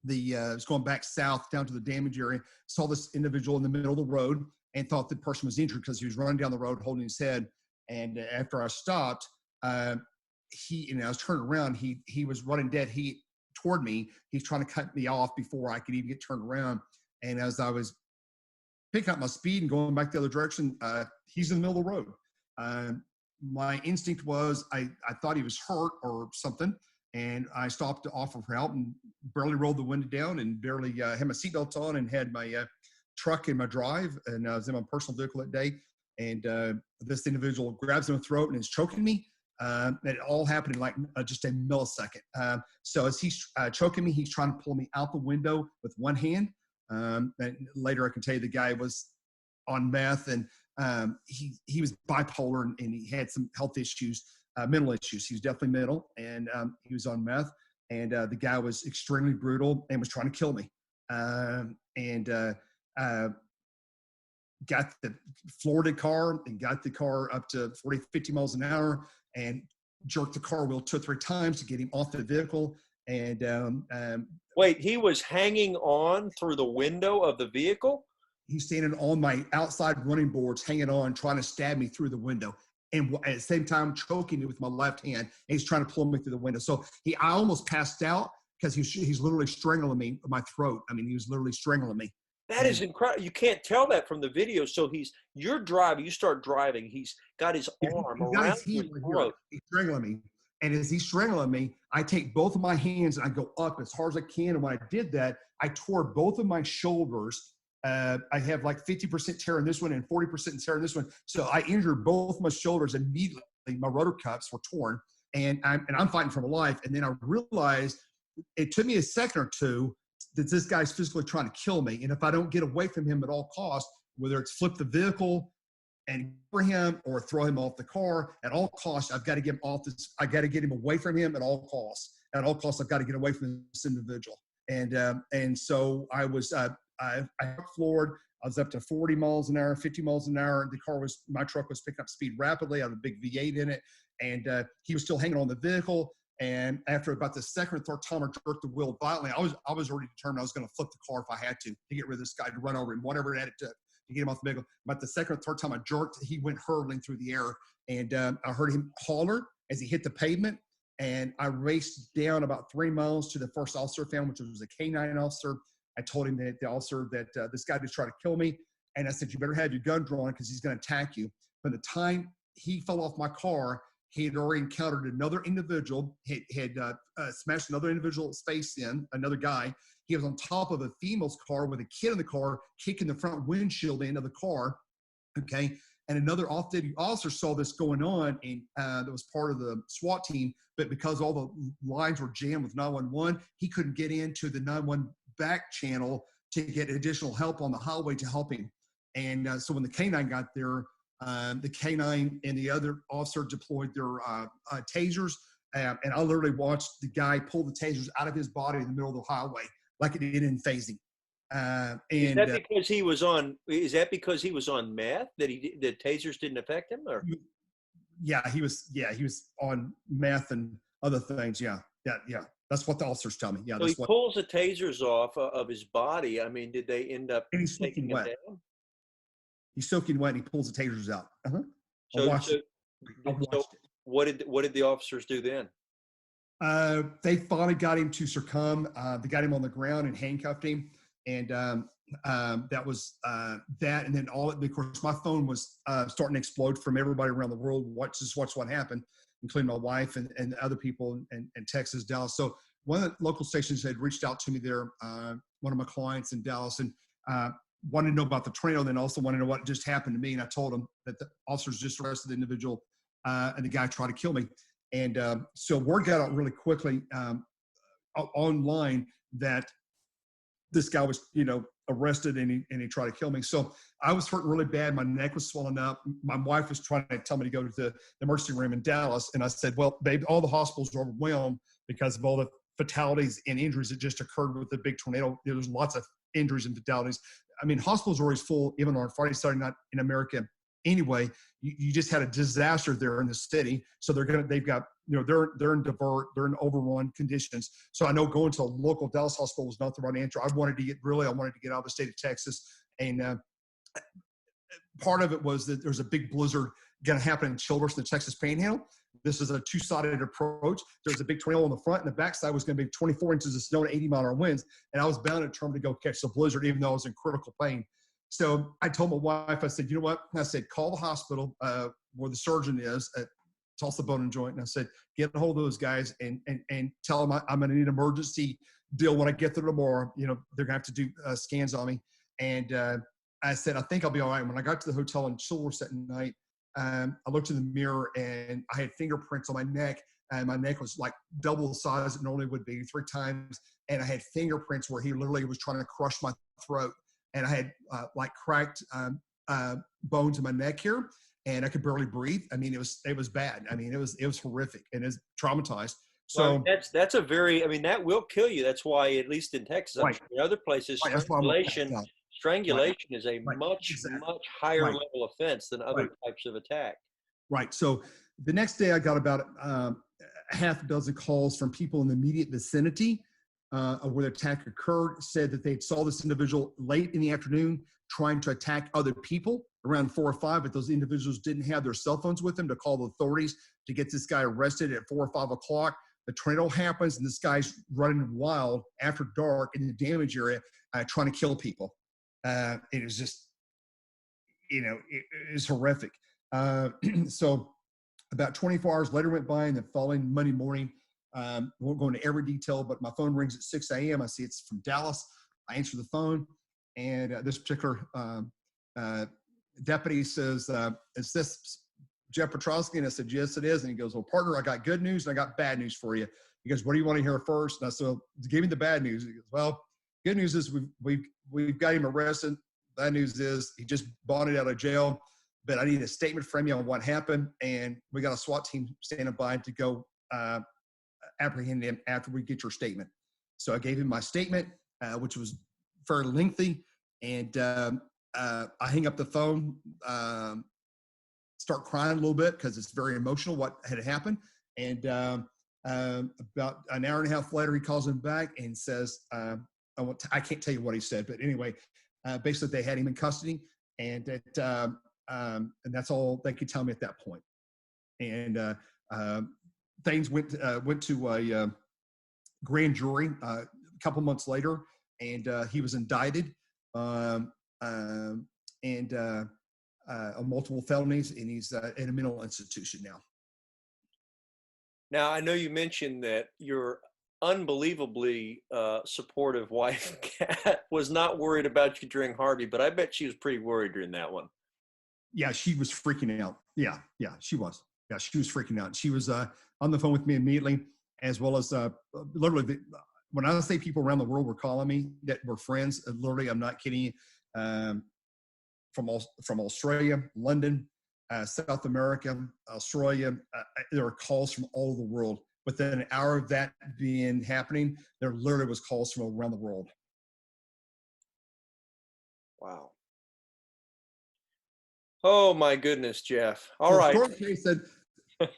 was going back south down to the damage area, saw this individual in the middle of the road and thought the person was injured because he was running down the road holding his head. And after I stopped, I was turning around, he was running dead toward me. He's trying to cut me off before I could even get turned around. And as I was picking up my speed and going back the other direction, he's in the middle of the road. My instinct was I thought he was hurt or something. And I stopped to offer help and barely rolled the window down and barely had my seatbelt on and had my truck in my drive. And I was in my personal vehicle that day. And this individual grabs my throat and is choking me. It all happened in like just a millisecond. So as he's choking me, he's trying to pull me out the window with one hand. And later I can tell you the guy was on meth and he was bipolar and he had some health issues. Mental issues. He was definitely mental, and he was on meth. And the guy was extremely brutal and was trying to kill me. Got the Florida car and got the car up to 40, 50 miles an hour, and jerked the car wheel 2 or 3 times to get him off the vehicle. And Wait, he was hanging on through the window of the vehicle? He's standing on my outside running boards, hanging on, trying to stab me through the window. And at the same time, choking me with my left hand. And he's trying to pull me through the window. So I almost passed out because he's literally strangling me, my throat. I mean, he was literally strangling me. That is incredible. You can't tell that from the video. So you're driving, you start driving. He's got his arm around your throat. He's strangling me. And as he's strangling me, I take both of my hands and I go up as hard as I can. And when I did that, I tore both of my shoulders. I have like 50% tear in this one and 40% tear in this one. So I injured both my shoulders immediately. My rotor cuffs were torn, and I'm fighting for my life. And then I realized it took me a second or two that this guy's physically trying to kill me. And if I don't get away from him at all costs, whether it's flip the vehicle and for him or throw him off the car, at all costs, I've got to get him off this. I got to get him away from him at all costs. At all costs, I've got to get away from this individual. And so I was. I floored. I was up to 40 miles an hour, 50 miles an hour. My truck was picking up speed rapidly. I had a big V8 in it, and he was still hanging on the vehicle. And after about the second or third time I jerked the wheel violently, I was already determined I was going to flip the car if I had to get rid of this guy, to run over him, whatever it had to get him off the vehicle. But the second or third time I jerked, he went hurtling through the air, and I heard him holler as he hit the pavement. And I raced down about 3 miles to the first officer I found, which was a K-9 officer. I told him that the officer that this guy just tried to kill me. And I said, you better have your gun drawn because he's going to attack you. By the time he fell off my car, he had already encountered another individual, had smashed another individual's face in, another guy. He was on top of a female's car with a kid in the car, kicking the front windshield end of the car. Okay. And another off-duty officer saw this going on, and that was part of the SWAT team. But because all the lines were jammed with 911, he couldn't get into the 911 back channel to get additional help on the highway to help him. And so when the K-9 got there, the K-9 and the other officer deployed their tasers. And I literally watched the guy pull the tasers out of his body in the middle of the highway like it didn't phase him. Is that because he was on? Is that because he was on meth that the tasers didn't affect him? Or he was on meth and other things. Yeah. That's what the officers tell me. Yeah. So he pulls the tasers off of his body. I mean, did they end up taking him down? He's soaking wet and he pulls the tasers out. So what did the officers do then? They finally got him to succumb. They got him on the ground and handcuffed him. And that was that. And then of course, my phone was starting to explode from everybody around the world. Watch what happened, including my wife and other people in Texas, Dallas. So one of the local stations had reached out to me there, one of my clients in Dallas, and wanted to know about the tornado, and then also wanted to know what just happened to me. And I told them that the officers just arrested the individual and the guy tried to kill me. And so word got out really quickly. online that this guy was, arrested and he tried to kill me. So I was hurting really bad. My neck was swelling up. My wife was trying to tell me to go to the emergency room in Dallas. And I said, well, babe, all the hospitals are overwhelmed because of all the fatalities and injuries that just occurred with the big tornado. There's lots of injuries and fatalities. I mean, hospitals are always full, even on Friday, Saturday night in America. Anyway, you just had a disaster there in the city. So they're in overrun conditions. So I know going to a local Dallas hospital was not the right answer. I wanted to get out of the state of Texas. And part of it was that there's a big blizzard going to happen in Childress, the Texas Panhandle. This is a two-sided approach. There's a big tornado on the front, and the backside was going to be 24 inches of snow and 80-mile-an-hour winds. And I was bound and determined to go catch the blizzard, even though I was in critical pain. So I told my wife, I said, you know what? I said, call the hospital where the surgeon is at Tulsa Bone and Joint. And I said, get a hold of those guys and tell them I'm going to need an emergency deal when I get there tomorrow. They're going to have to do scans on me. And I said, I think I'll be all right. When I got to the hotel in Childress that night, I looked in the mirror and I had fingerprints on my neck. And my neck was like double the size it normally would be, 3 times. And I had fingerprints where he literally was trying to crush my throat. And I had cracked bones in my neck here, and I could barely breathe. I mean, it was bad. I mean, it was horrific, and it's traumatized. So that's a very, that will kill you. That's why, at least in Texas, I'm sure in other places, strangulation is a much higher level offense than other types of attack. Right. So the next day, I got about a half a dozen calls from people in the immediate vicinity where the attack occurred, said that they saw this individual late in the afternoon trying to attack other people around 4 or 5, but those individuals didn't have their cell phones with them to call the authorities to get this guy arrested at 4 or 5 o'clock. The tornado happens, and this guy's running wild after dark in the damage area trying to kill people. It was just, it is horrific. So about 24 hours later went by, and the following Monday morning, won't go into every detail, but my phone rings at 6 a.m. I see it's from Dallas. I answer the phone, and this particular deputy says, is this Jeff Piotrowski? And I said, yes, it is. And he goes, well, partner, I got good news and I got bad news for you. He goes, what do you want to hear first? And I said, give me the bad news. He goes, well, good news is we've got him arrested. Bad news is he just bonded out of jail, but I need a statement from you on what happened. And we got a SWAT team standing by to go apprehend him after we get your statement. So I gave him my statement, which was very lengthy. And I hang up the phone, start crying a little bit because it's very emotional what had happened. And about an hour and a half later, he calls him back and says, I can't tell you what he said, but anyway, basically they had him in custody, and that's all they could tell me at that point. And things went to a grand jury a couple months later, and he was indicted on multiple felonies, and he's in a mental institution now. Now, I know you mentioned that your unbelievably supportive wife, Kat, was not worried about you during Harvey, but I bet she was pretty worried during that one. Yeah, she was freaking out. Yeah, she was. Yeah, she was freaking out. She was on the phone with me immediately, as well as literally, when I say people around the world were calling me that were friends, literally, I'm not kidding you, from Australia, London, South America, Australia. There were calls from all over the world. Within an hour of that being happening, there literally was calls from around the world. Wow. Oh my goodness, Jeff. All right. Said,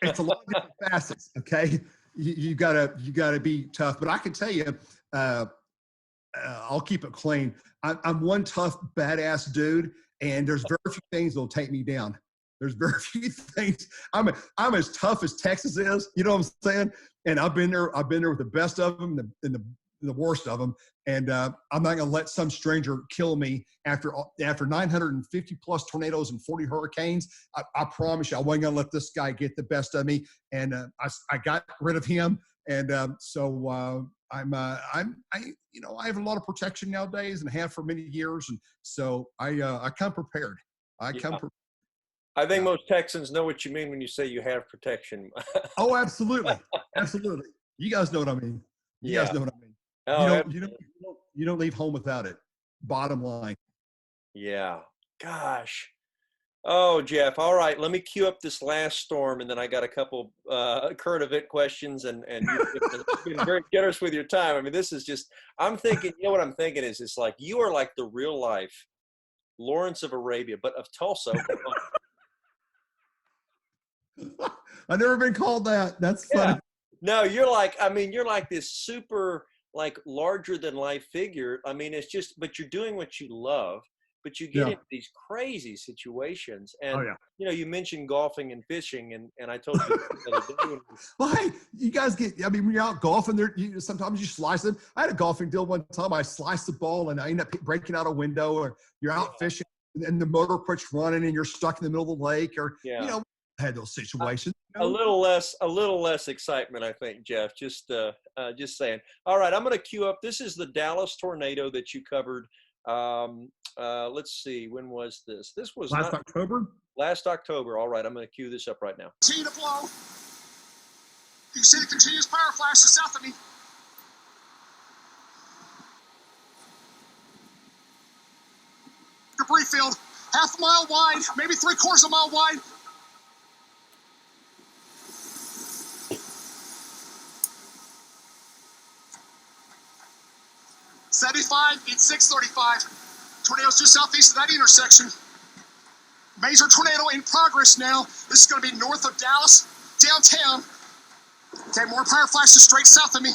it's a lot of different facets. Okay, you gotta be tough. But I can tell you, I'll keep it clean. I'm one tough, badass dude, and there's very few things that'll take me down. There's very few things. I'm as tough as Texas is. You know what I'm saying? And I've been there with the best of them and the worst of them. And I'm not going to let some stranger kill me after 950 plus tornadoes and 40 hurricanes. I promise you, I wasn't going to let this guy get the best of me. And I got rid of him. And so I have a lot of protection nowadays, and have for many years. And so I come prepared. I think most Texans know what you mean when you say you have protection. Oh, absolutely. Absolutely. You guys know what I mean. You Yeah. guys know what I mean. Oh, You don't leave home without it. Bottom line. yeah. Gosh. Oh, Jeff. All right. Let me cue up this last storm, and then I got a couple current event questions, and you've been very generous with your time. I mean, this is just, I'm thinking, you know what I'm thinking is, it's like you are like the real life Lawrence of Arabia, but of Tulsa. I've never been called that. That's funny. Yeah. No, you're like, I mean, you're like this super, like, larger than life figure. I mean, it's just, but you're doing what you love, but you get Yeah. into these crazy situations. Oh, And, yeah. you know, you mentioned golfing and fishing, and I told you the other day when Well, hey, you guys when you're out golfing, sometimes you slice it. I had a golfing deal one time. I sliced the ball and I ended up breaking out a window, or you're out fishing and the motor quits running and you're stuck in the middle of the lake, or, I had those situations. a little less excitement, I think, Jeff. Just saying. All right, I'm going to cue up. This is the Dallas tornado that you covered. Let's see, when was this? This was October. Last October. All right, I'm going to cue this up right now. Continue to blow. You can see the continuous power flashes south of me. Debris field, half a mile wide, maybe 3/4 of a mile wide. '75, it's 6:35. Tornadoes just southeast of that intersection. Major tornado in progress now. This is going to be north of Dallas, downtown. Okay, more power flashes straight south of me.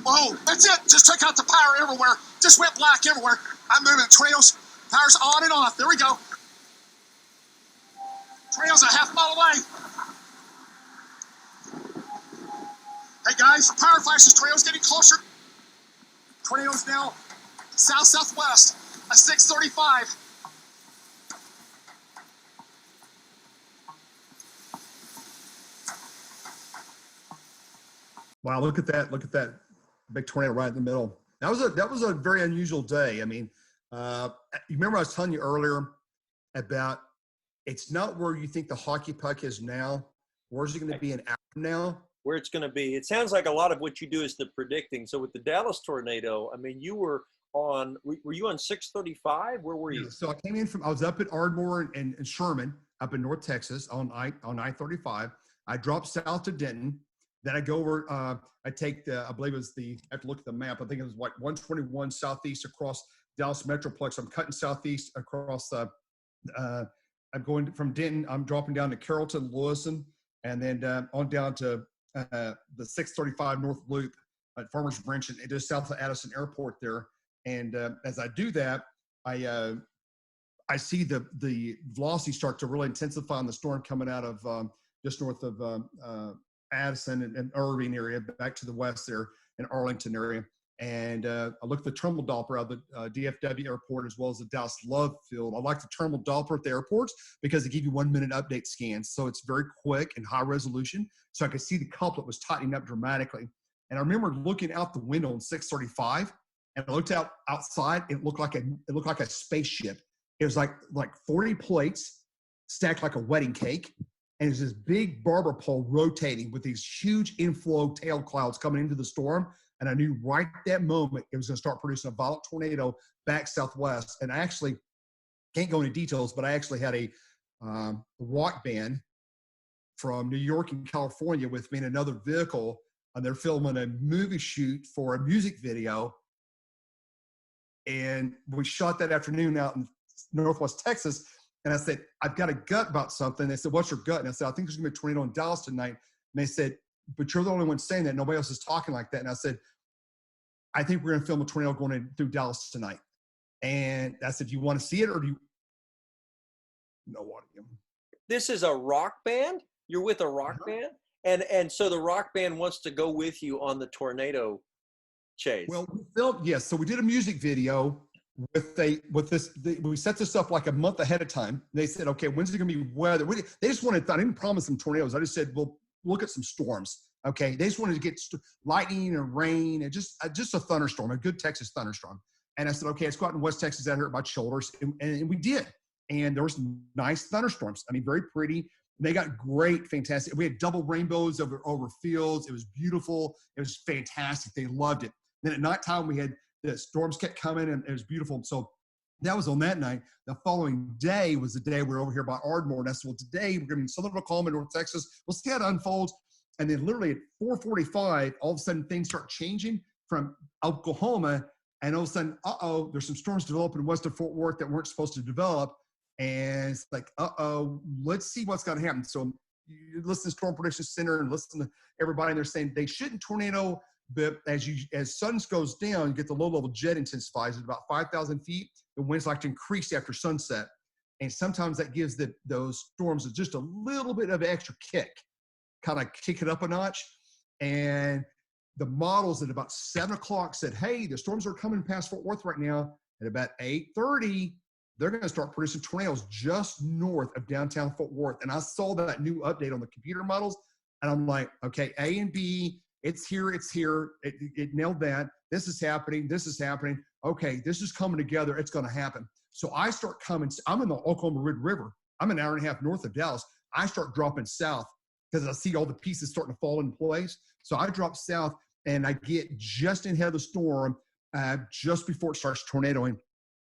Whoa, that's it. Just took out the power everywhere. Just went black everywhere. I'm moving. Tornadoes, power's on and off. There we go. Tornadoes a half mile away. Hey guys, power flashes. Tornadoes getting closer. Tornadoes now south-southwest. A 6:35. Wow, look at that! Look at that big tornado right in the middle. That was a very unusual day. I mean, you remember I was telling you earlier about it's not where you think the hockey puck is now. Where's it going to be an hour from now? Where it's going to be. It sounds like a lot of what you do is the predicting. So with the Dallas tornado, I mean, you were you on 635? Where were you? Yeah, so I was up at Ardmore and Sherman up in North Texas on I-35. I dropped south to Denton. Then I go over, I take I believe it was I have to look at the map. I think it was like 121 southeast across Dallas Metroplex. I'm cutting southeast across, I'm going from Denton. I'm dropping down to Carrollton, Lewiston, and then on down to the 635 North Loop at Farmers Branch, and just south of Addison Airport there. And as I do that, I see the velocity start to really intensify on the storm coming out of just north of Addison and Irving area, back to the west there in Arlington area. And I look at the terminal Doppler out of the DFW airport, as well as the Dallas Love Field. I like the terminal Doppler at the airports because they give you 1 minute update scans. So it's very quick and high resolution. So I could see the couplet was tightening up dramatically. And I remember looking out the window on 635, and I looked outside. It looked like a spaceship. It was like 40 plates stacked like a wedding cake. And there's this big barber pole rotating with these huge inflow tail clouds coming into the storm. And I knew right at that moment it was going to start producing a violent tornado back southwest. And I actually can't go into details, but I actually had a rock band from New York and California with me in another vehicle, and they're filming a movie shoot for a music video. And we shot that afternoon out in Northwest Texas. And I said, I've got a gut about something. They said, what's your gut? And I said, I think there's going to be a tornado in Dallas tonight. And they said, but you're the only one saying that. Nobody else is talking like that. And I said, I think we're going to film a tornado going through Dallas tonight. And I said, do you want to see it, or do you? No, what? This is a rock band? You're with a rock band? And so the rock band wants to go with you on the tornado chase. Well, we filmed, yes. So we did a music video we set this up like a month ahead of time. They said, okay, when's it going to be weather? They just wanted, I didn't promise them tornadoes. I just said, well, look at some storms. Okay. They just wanted to get lightning and rain and just a thunderstorm, a good Texas thunderstorm. And I said, okay, let's go out in West Texas out here at my shoulders. And we did. And there was nice thunderstorms. I mean, very pretty. They got great, fantastic. We had double rainbows over fields. It was beautiful. It was fantastic. They loved it. Then at nighttime, we had the storms kept coming, and it was beautiful. So that was on that night. The following day was the day we were over here by Ardmore. And I said, well, today we're going to be in Southern Oklahoma, North Texas. We'll see how it unfolds. And then literally at 4:45, all of a sudden things start changing from Oklahoma. And all of a sudden, there's some storms developing west of Fort Worth that weren't supposed to develop. And it's like, let's see what's going to happen. So you listen to Storm Prediction Center and listen to everybody, and they're saying they shouldn't tornado, but as sun goes down, you get the low-level jet intensifies at about 5,000 feet. The winds like to increase after sunset. And sometimes that gives those storms just a little bit of an extra kick, kind of kick it up a notch. And the models at about 7 o'clock said, hey, the storms are coming past Fort Worth right now. At about 8:30, they're going to start producing tornadoes just north of downtown Fort Worth. And I saw that new update on the computer models, and I'm like, okay, A and B, it's here. It nailed that. This is happening. Okay, this is coming together. It's going to happen. So I start coming. I'm in the Oklahoma Red River. I'm an hour and a half north of Dallas. I start dropping south because I see all the pieces starting to fall in place. So I drop south, and I get just ahead of the storm just before it starts tornadoing.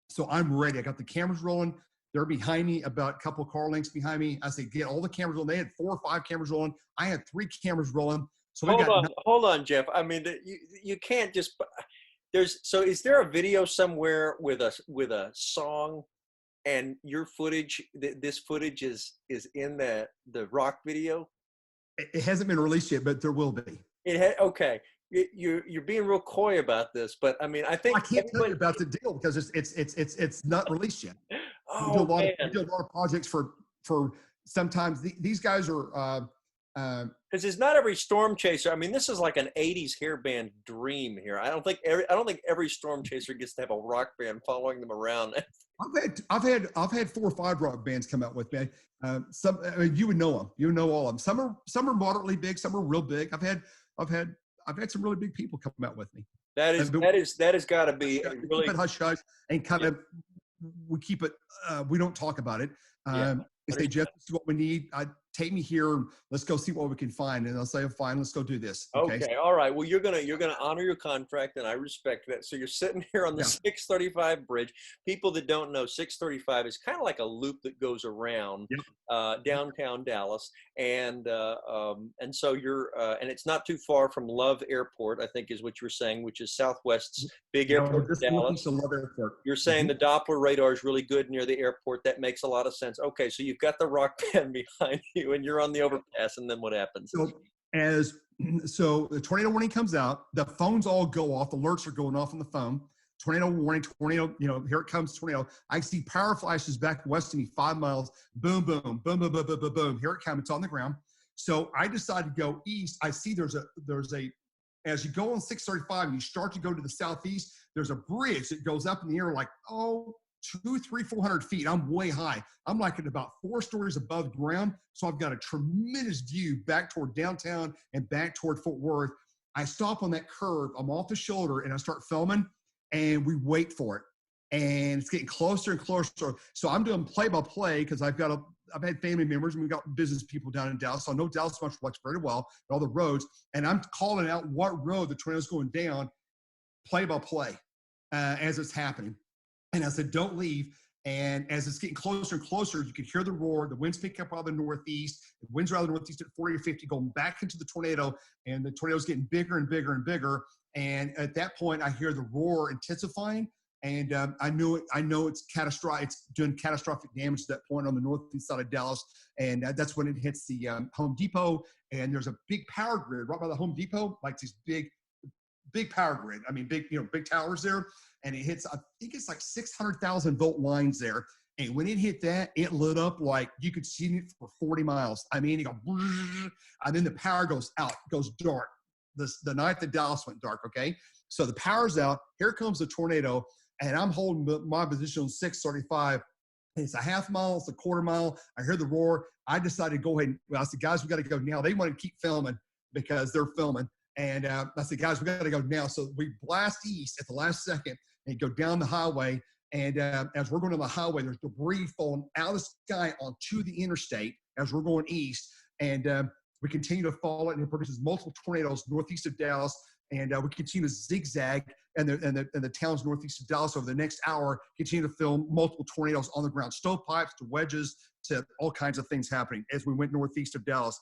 So I'm ready. I got the cameras rolling. They're behind me, about a couple of car lengths behind me. I say, get all the cameras rolling. They had 4 or 5 cameras rolling. I had 3 cameras rolling. So hold on, Jeff. I mean, you can't just. So is there a video somewhere with a song, and your footage? This footage is in the rock video. It hasn't been released yet, but there will be. Okay. You're being real coy about this, but I mean, I think I can't tell you about the deal because it's not released yet. Oh, we do a lot of projects for sometimes these guys are because it's not every storm chaser. I mean, this is like an '80s hair band dream here. I don't think every storm chaser gets to have a rock band following them around. I've had 4 or 5 rock bands come out with me. Some you would know them. You know all of them. Some are moderately big. Some are real big. I've had some really big people come out with me. That has got to be really keep it hush hush and kind of we keep it. We don't talk about it. They say, Jeff, this is what we need. Take me here. Let's go see what we can find. And I'll say, fine, let's go do this. Okay. All right. Well, you're gonna honor your contract, and I respect that. So you're sitting here on the 635 bridge. People that don't know, 635 is kind of like a loop that goes around downtown Dallas, and so you're and it's not too far from Love Airport, I think is what you're saying, which is Southwest's big airport in Dallas. Love Airport. You're saying the Doppler radar is really good near the airport. That makes a lot of sense. Okay, so you've got the rock band behind you, and you're on the overpass, and then what happens? So the tornado warning comes out, the phones all go off, alerts are going off on the phone. Tornado warning, tornado, here it comes, tornado. I see power flashes back west of me, 5 miles, boom, boom, boom, boom, boom, boom, boom, boom. Here it comes, it's on the ground. So I decided to go east. I see there's a, as you go on 635 and you start to go to the southeast, there's a bridge that goes up in the air like, 200, 300, 400 feet. I'm way high. I'm like at about 4 stories above ground. So I've got a tremendous view back toward downtown and back toward Fort Worth. I stop on that curve. I'm off the shoulder and I start filming, and we wait for it. And it's getting closer and closer. So I'm doing play-by-play because I've had family members, and we've got business people down in Dallas. So I know Dallas Metroplex very well, and all the roads. And I'm calling out what road the tornado's going down, play-by-play, as it's happening. And I said, don't leave. And as it's getting closer and closer, you can hear the roar. The winds pick up out of the northeast. The winds are out of the northeast at 40 or 50, going back into the tornado. And the tornado's getting bigger and bigger and bigger. And at that point, I hear the roar intensifying. And I know it's catastrophic. It's doing catastrophic damage to that point on the northeast side of Dallas. And that's when it hits the Home Depot. And there's a big power grid right by the Home Depot, like these big power grid. I mean, big towers there. And it hits, I think it's like 600,000 volt lines there. And when it hit that, it lit up like you could see it for 40 miles. I mean, it goes, and then the power goes out, goes dark. The night that Dallas went dark, okay? So the power's out. Here comes the tornado, and I'm holding my position on 635. It's a half mile, it's a quarter mile. I hear the roar. I decided to go ahead. I said, guys, we got to go now. They want to keep filming because they're filming. And I said, guys, we got to go now. So we blast east at the last second and go down the highway. And as we're going to the highway, there's debris falling out of the sky onto the interstate. as we're going east. And we continue to follow it, and it produces multiple tornadoes northeast of Dallas. And we continue to zigzag, and the towns northeast of Dallas over the next hour continue to film multiple tornadoes on the ground, stovepipes to wedges to all kinds of things happening as we went northeast of Dallas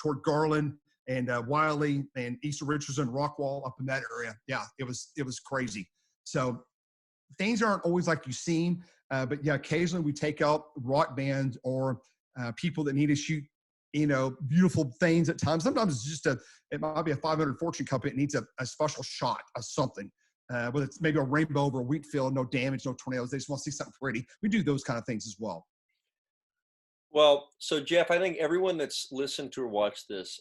toward Garland and Wiley and east of Richardson, Rockwall, up in that area. Yeah, it was crazy. So things aren't always like you seem, but yeah, occasionally we take out rock bands or people that need to shoot, beautiful things at times. Sometimes it's just it might be a 500 fortune company that needs a special shot of something. Whether it's maybe a rainbow over a wheat field, no damage, no tornadoes. They just want to see something pretty. We do those kind of things as well. Well, so Jeff, I think everyone that's listened to or watched this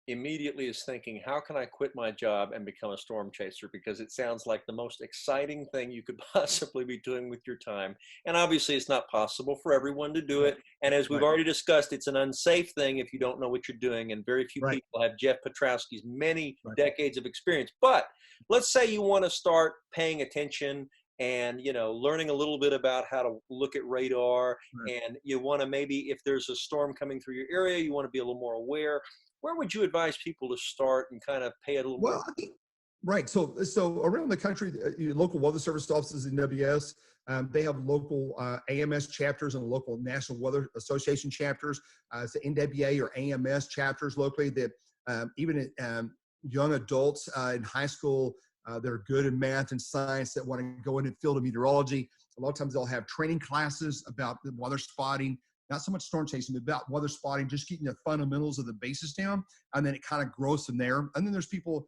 immediately is thinking, how can I quit my job and become a storm chaser? Because it sounds like the most exciting thing you could possibly be doing with your time. And obviously it's not possible for everyone to do it. And as we've already discussed, it's an unsafe thing if you don't know what you're doing. And very few people have Jeff Piotrowski's many decades of experience. But let's say you want to start paying attention and, learning a little bit about how to look at radar, and you want to, maybe if there's a storm coming through your area, you want to be a little more aware. Where would you advise people to start and kind of pay it a little more? Right. So around the country, local weather service offices in WS, they have local AMS chapters and local National Weather Association chapters. So NWA or AMS chapters locally that even young adults in high school that are good in math and science that want to go into the field of meteorology. A lot of times they'll have training classes about the weather spotting, not so much storm chasing, but about weather spotting, just getting the fundamentals of the basis down, and then it kind of grows from there. And then there's people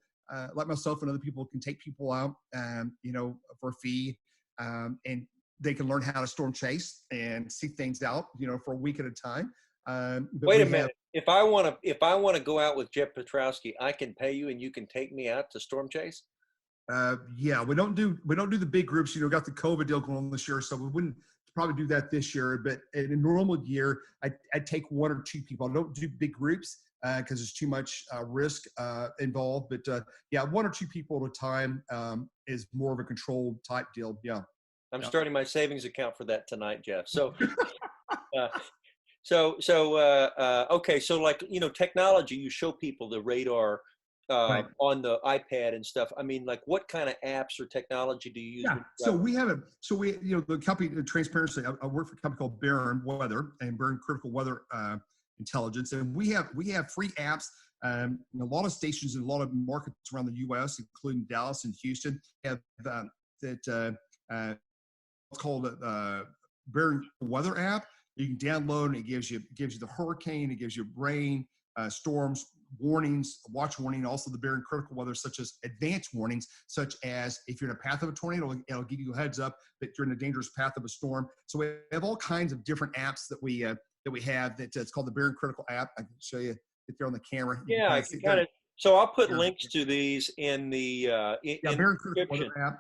like myself and other people who can take people out, for a fee, and they can learn how to storm chase and see things out, for a week at a time. Wait a minute. If I want to go out with Jeff Piotrowski, I can pay you and you can take me out to storm chase? Yeah, we don't do the big groups. Got the COVID deal going on this year, so we wouldn't probably do that this year. But in a normal year, I'd take one or two people. I don't do big groups because there's too much risk involved. But yeah, one or two people at a time is more of a controlled type deal. Yeah. I'm starting my savings account for that tonight, Jeff. So, okay. So like, technology, you show people the radar on the iPad and stuff. I mean, like, what kind of apps or technology do you use? Yeah. So we the company, transparency, I work for a company called Barron Weather and Barron Critical Weather Intelligence. And we have free apps. A lot of stations in a lot of markets around the U.S., including Dallas and Houston, have it's called Barron Weather app. You can download, and it gives you the hurricane, it gives you rain, storms, warnings, watch warning, also the Barron critical weather, such as advanced warnings, such as if you're in a path of a tornado, it'll give you a heads up that you're in a dangerous path of a storm. So we have all kinds of different apps that we have. It's called the Barron critical app. I can show you if they're on the camera. Yeah, I can kind of. So I'll put links to these in the Barron critical weather app.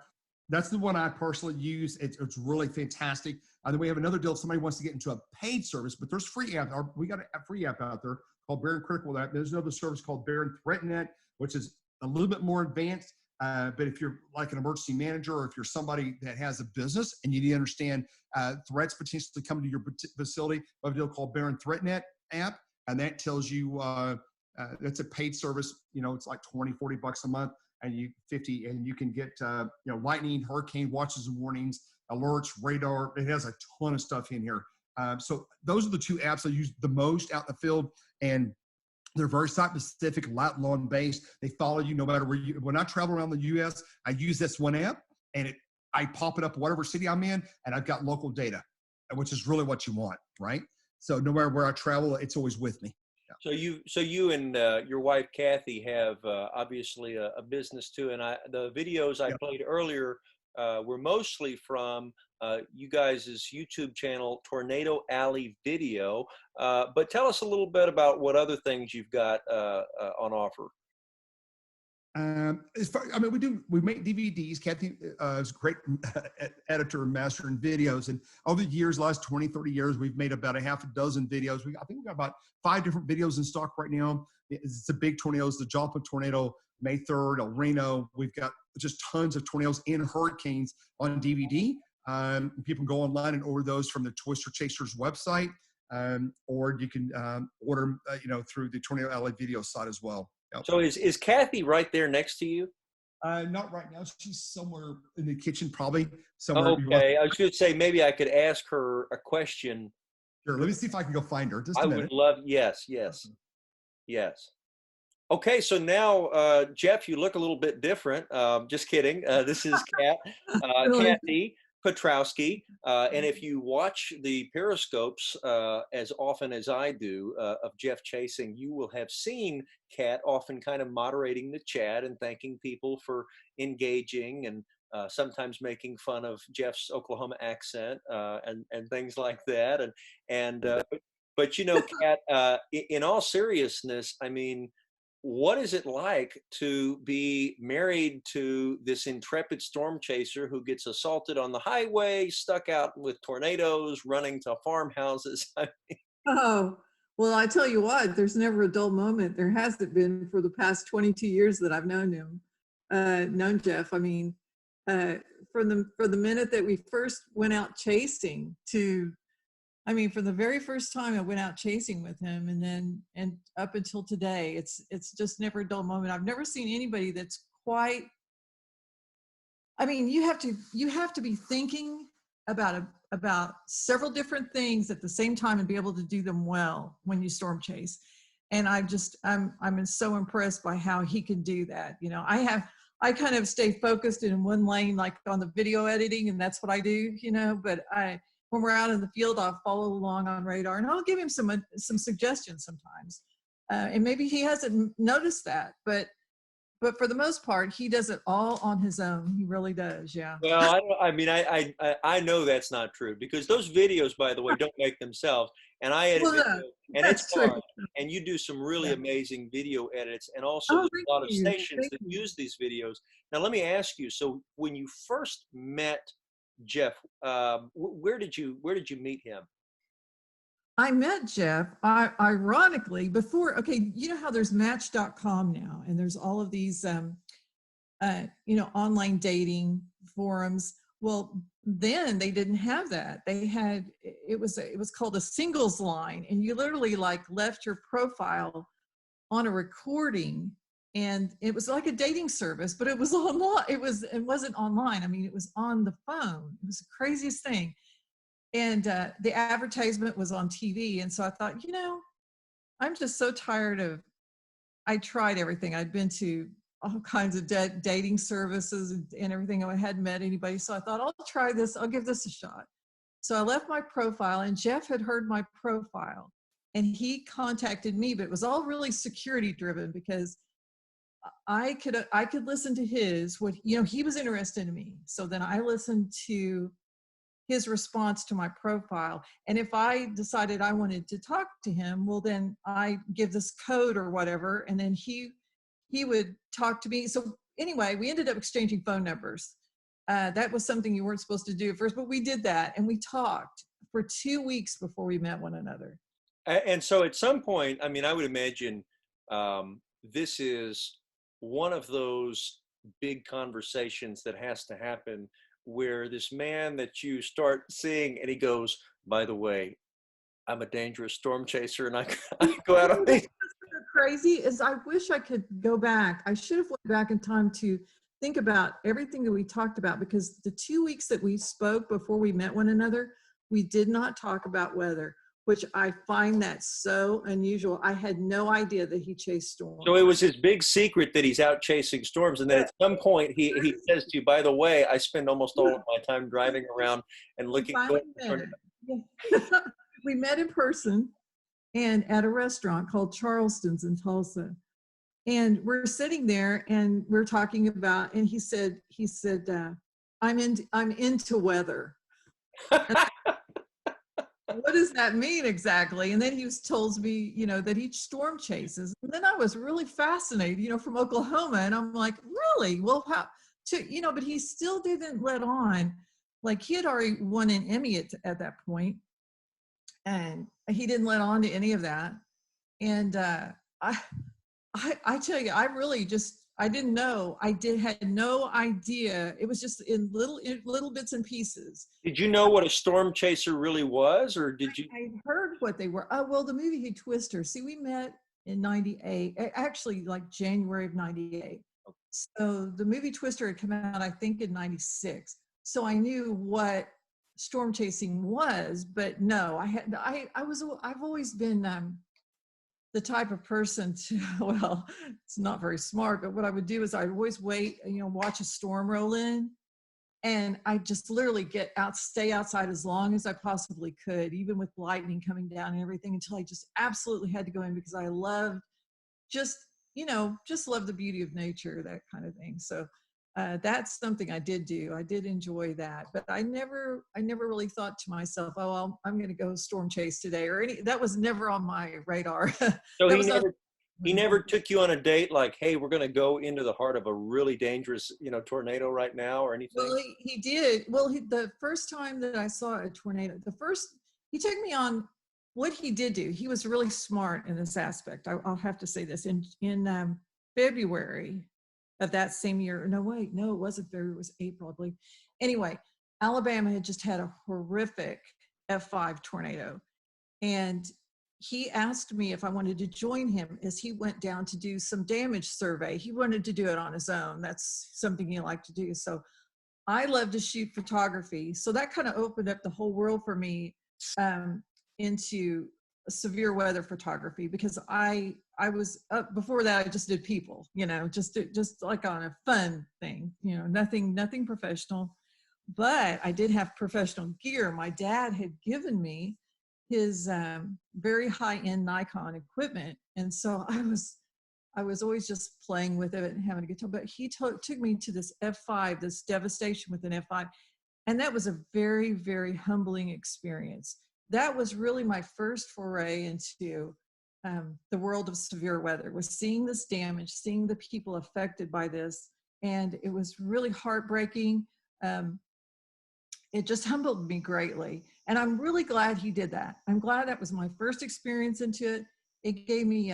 That's the one I personally use. It's really fantastic. And then we have another deal. If somebody wants to get into a paid service, but there's free app. We got a free app out there called Barron Critical. There's another service called Barron ThreatNet, which is a little bit more advanced. But if you're like an emergency manager, or if you're somebody that has a business and you need to understand threats potentially coming to your facility, we have a deal called Barron ThreatNet app. And that tells you it's a paid service. It's like $20, $40 a month. And you can get lightning, hurricane watches and warnings, alerts, radar. It has a ton of stuff in here. So those are the two apps I use the most out in the field, and they're very site specific, lawn based. They follow you no matter where you. When I travel around the U.S., I use this one app, and I pop it up whatever city I'm in, and I've got local data, which is really what you want, right? So no matter where I travel, it's always with me. Yeah. So you and your wife Kathy have obviously a business too, and the videos I played earlier were mostly from you guys' YouTube channel, Tornado Alley Video. But tell us a little bit about what other things you've got on offer. We make DVDs. Kathy is a great editor and master in videos. And over the years, last 20, 30 years, we've made about a half a dozen videos. I think we've got about 5 different videos in stock right now. It's the big tornadoes, the Joplin tornado, May 3rd, El Reno. We've got just tons of tornadoes and hurricanes on DVD. People can go online and order those from the Twister Chasers website. or you can order through the Tornado Alley video site as well. Yep. So is Kathy right there next to you? Not right now. She's somewhere in the kitchen, probably somewhere. Okay, I was going to say maybe I could ask her a question. Sure. Let me see if I can go find her. Just a I minute. would love. Yes. Okay, so now, Jeff, you look a little bit different. Just kidding. This is Kathy Piotrowski. And if you watch the periscopes as often as I do of Jeff chasing, you will have seen Kat often kind of moderating the chat and thanking people for engaging and sometimes making fun of Jeff's Oklahoma accent and things like that. But Kat, in all seriousness, I mean, what is it like to be married to this intrepid storm chaser who gets assaulted on the highway, stuck out with tornadoes, running to farmhouses? Oh, well, I tell you what, there's never a dull moment. There hasn't been for the past 22 years that I've known him, known Jeff. I mean, for the minute that we first went out chasing for the very first time I went out chasing with him, and up until today, it's just never a dull moment. I've never seen anybody that's quite. I mean, you have to be thinking about several different things at the same time and be able to do them well when you storm chase. And I'm so impressed by how he can do that. You know, I kind of stay focused in one lane, like on the video editing, and that's what I do. You know, but when we're out in the field, I'll follow along on radar, and I'll give him some suggestions sometimes. And maybe he hasn't noticed that, but for the most part, he does it all on his own. He really does, yeah. Well, I know that's not true, because those videos, by the way, don't make themselves, and I edit video, and it's hard. And you do some really amazing video edits, and also there's a lot of stations that use these videos. Now, let me ask you. So, when you first met Jeff, where did you meet him? I met Jeff, ironically, before, okay, you know how there's Match.com now, and there's all of these, online dating forums. Well, then they didn't have that. It was called a singles line, and you literally like left your profile on a recording, and it was like a dating service, but it was online. It wasn't online. I mean, it was on the phone. It was the craziest thing. And the advertisement was on TV. And so I thought, I'm just so tired I tried everything. I'd been to all kinds of dating services and everything. I hadn't met anybody. So I thought, I'll try this. I'll give this a shot. So I left my profile, and Jeff had heard my profile, and he contacted me, but it was all really security driven, because I could listen to he was interested in me. So then I listened to his response to my profile. And if I decided I wanted to talk to him, well, then I give this code or whatever, and then he would talk to me. So anyway, we ended up exchanging phone numbers. That was something you weren't supposed to do at first, but we did that, and we talked for 2 weeks before we met one another. And so at some point, I mean, I would imagine this is one of those big conversations that has to happen, where this man that you start seeing, and he goes, by the way, I'm a dangerous storm chaser, and I go out on these. Crazy is, I wish I could go back. I should have went back in time to think about everything that we talked about, because the 2 weeks that we spoke before we met one another, we did not talk about weather, which I find that so unusual. I had no idea that he chased storms. So it was his big secret that he's out chasing storms. And then at some point he says to you, by the way, I spend almost all of my time driving around and looking. We met in person and at a restaurant called Charleston's in Tulsa. And we're sitting there and we're talking about, and he said, I'm into weather. What does that mean exactly? And then he told me, that he storm chases. And then I was really fascinated, from Oklahoma. And I'm like, really? Well, but he still didn't let on. Like, he had already won an Emmy at that point, and he didn't let on to any of that. And I tell you, I really I didn't know. Had no idea. It was just in little bits and pieces. Did you know what a storm chaser really was, or did you? I heard what they were. Oh, well, the movie Twister. See, we met in 98, actually like January of 98. So the movie Twister had come out, I think, in 96. So I knew what storm chasing was, but no, I've always been the type of person to, well, it's not very smart, but what I would do is I'd always wait, watch a storm roll in, and I just literally stay outside as long as I possibly could, even with lightning coming down and everything, until I just absolutely had to go in, because I loved just love the beauty of nature, that kind of thing. So that's something I did do. I did enjoy that, but I never really thought to myself, oh, I'm going to go storm chase today, or that was never on my radar. So he never took you on a date like, hey, we're going to go into the heart of a really dangerous, tornado right now, or anything? Well, he did. Well, the first time that I saw a tornado, he took me on. What he did do, he was really smart in this aspect. I'll have to say this. In February of that same year, no, it wasn't February, it was April, I believe. Anyway, Alabama had just had a horrific F5 tornado. And he asked me if I wanted to join him as he went down to do some damage survey. He wanted to do it on his own. That's something he liked to do. So I love to shoot photography. So that kind of opened up the whole world for me. Into severe weather photography, because I was before that I just did people, just like on a fun thing, nothing professional, but I did have professional gear. My dad had given me his very high-end Nikon equipment, and so I was always just playing with it and having a good time. But he took me to this F5, this devastation with an F5, and that was a very, very humbling experience. That was really my first foray into the world of severe weather, was seeing this damage, seeing the people affected by this. And it was really heartbreaking. It just humbled me greatly. And I'm really glad he did that. I'm glad that was my first experience into it. It gave me,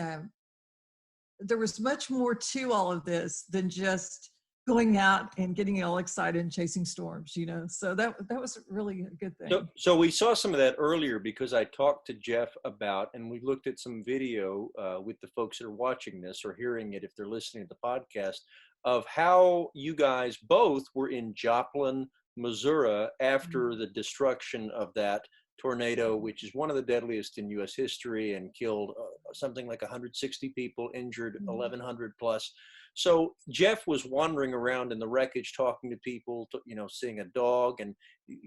there was much more to all of this than just going out and getting all excited and chasing storms, so that was really a good thing. So we saw some of that earlier, because I talked to Jeff about, and we looked at some video with the folks that are watching this or hearing it if they're listening to the podcast, of how you guys both were in Joplin, Missouri after the destruction of that tornado, which is one of the deadliest in U.S. history and killed something like 160 people, injured 1,100 plus. So Jeff was wandering around in the wreckage, talking to people, seeing a dog, and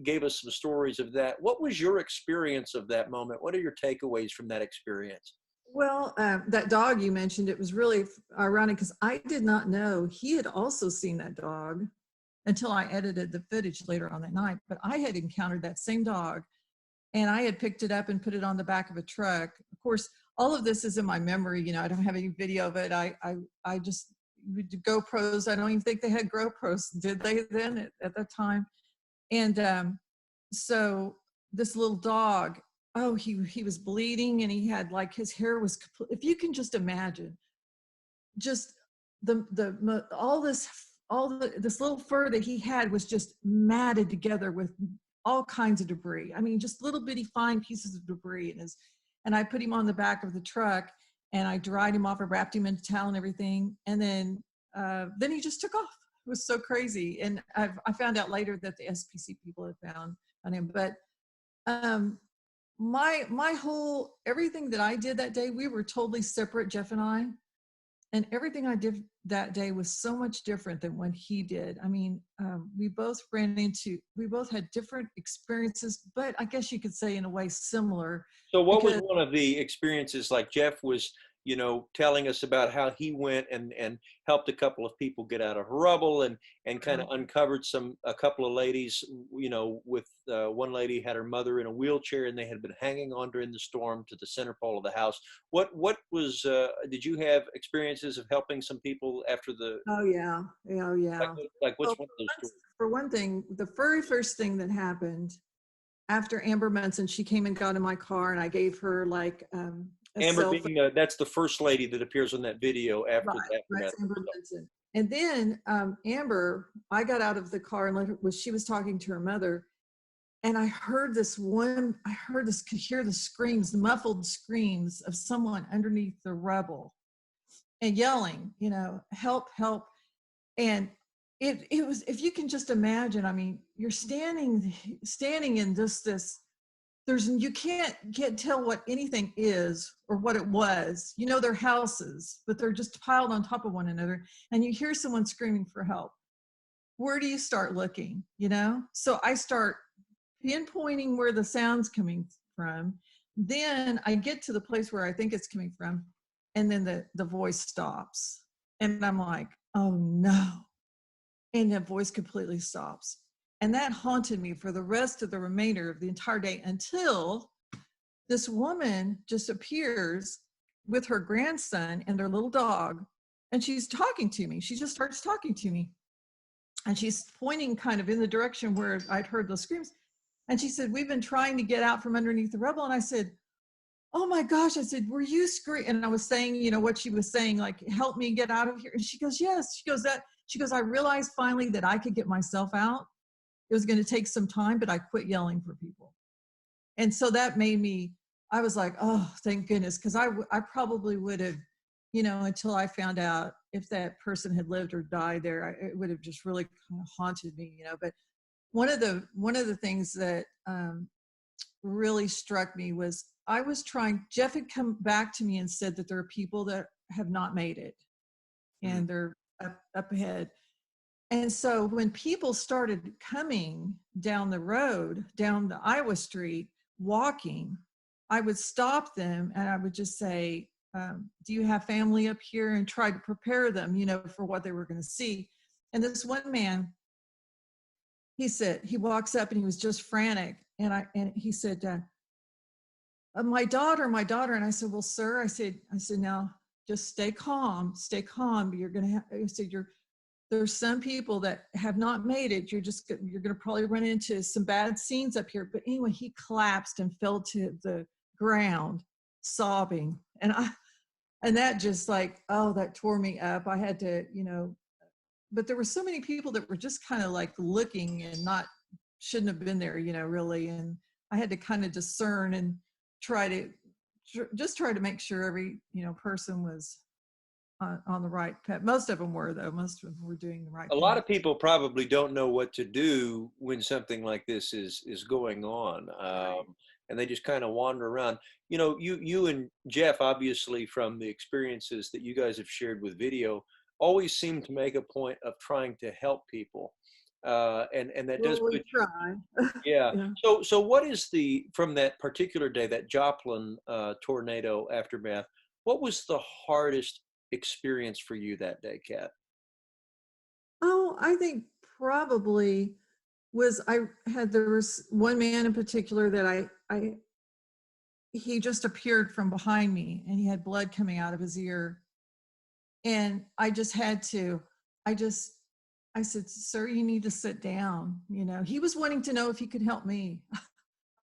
gave us some stories of that. What was your experience of that moment? What are your takeaways from that experience? Well, that dog you mentioned, it was really ironic, because I did not know he had also seen that dog until I edited the footage later on that night. But I had encountered that same dog, and I had picked it up and put it on the back of a truck. Of course, all of this is in my memory. I don't have any video of it. I just, GoPros, I don't even think they had GoPros, did they then at that time? And so this little dog, he was bleeding, and he had, like, his hair was complete. If you can just imagine, just this little fur that he had was just matted together with all kinds of debris. I mean, just little bitty fine pieces of debris. And I put him on the back of the truck, and I dried him off. I wrapped him in a towel and everything. And then he just took off. It was so crazy. And I found out later that the SPC people had found him. But my whole, everything that I did that day, we were totally separate, Jeff and I. And everything I did that day was so much different than what he did. I mean, we both had different experiences, but I guess you could say in a way similar. So what was one of the experiences, like Jeff was, telling us about how he went and helped a couple of people get out of rubble and kind of uncovered a couple of ladies, with one lady had her mother in a wheelchair, and they had been hanging on during the storm to the center pole of the house. What was, did you have experiences of helping some people after the? Oh yeah. Like what's one of those stories? For one thing, the very first thing that happened after Amber Munson, she came and got in my car, and I gave her Amber being, that's the first lady that appears on that video after that. Right, Amber Munson. And then Amber, I got out of the car and she was talking to her mother, and I heard could hear the screams, the muffled screams of someone underneath the rubble and yelling, help, help. And it was, if you can just imagine, I mean, you're standing in this, you can't tell what anything is or what it was. They're houses, but they're just piled on top of one another. And you hear someone screaming for help. Where do you start looking, So I start pinpointing where the sound's coming from. Then I get to the place where I think it's coming from. And then the voice stops. And I'm like, oh no. And the voice completely stops. And that haunted me for the rest of the remainder of the entire day, until this woman just appears with her grandson and their little dog. And she's talking to me. She just starts talking to me. And she's pointing kind of in the direction where I'd heard those screams. And she said, we've been trying to get out from underneath the rubble. And I said, oh my gosh. I said, were you screaming? And I was saying, what she was saying, like, help me get out of here. And she goes, yes. She goes, I realized finally that I could get myself out. It was going to take some time, but I quit yelling for people. And so that made me, I was like, oh, thank goodness. Because I probably would have, until I found out if that person had lived or died there, it would have just really kind of haunted me, But one of the things that really struck me was Jeff had come back to me and said that there are people that have not made it, and they're up ahead. And so when people started coming down the road, down the Iowa Street, walking, I would stop them and I would just say, do you have family up here? And try to prepare them, for what they were going to see. And this one man, he said, he walks up and he was just frantic. And he said, my daughter. And I said, well, sir, I said, now just stay calm. You're going to have, I said, there's some people that have not made it. You're going to probably run into some bad scenes up here. But anyway, he collapsed and fell to the ground sobbing. And that just like, oh, that tore me up. I had to, but there were so many people that were just kind of like looking and shouldn't have been there, really. And I had to kind of discern and try to make sure every, person was on the right path. Most of them were, though. Most of them were doing the right thing. A lot of people probably don't know what to do when something like this is going on. Right. And they just kind of wander around. You and Jeff, obviously, from the experiences that you guys have shared with video, always seem to make a point of trying to help people. And that does put try. Yeah. Yeah. So what is from that particular day, that Joplin tornado aftermath, what was the hardest experience for you that day, Kat? Oh, I think probably there was one man in particular that he just appeared from behind me and he had blood coming out of his ear. And I said, sir, you need to sit down. He was wanting to know if he could help me.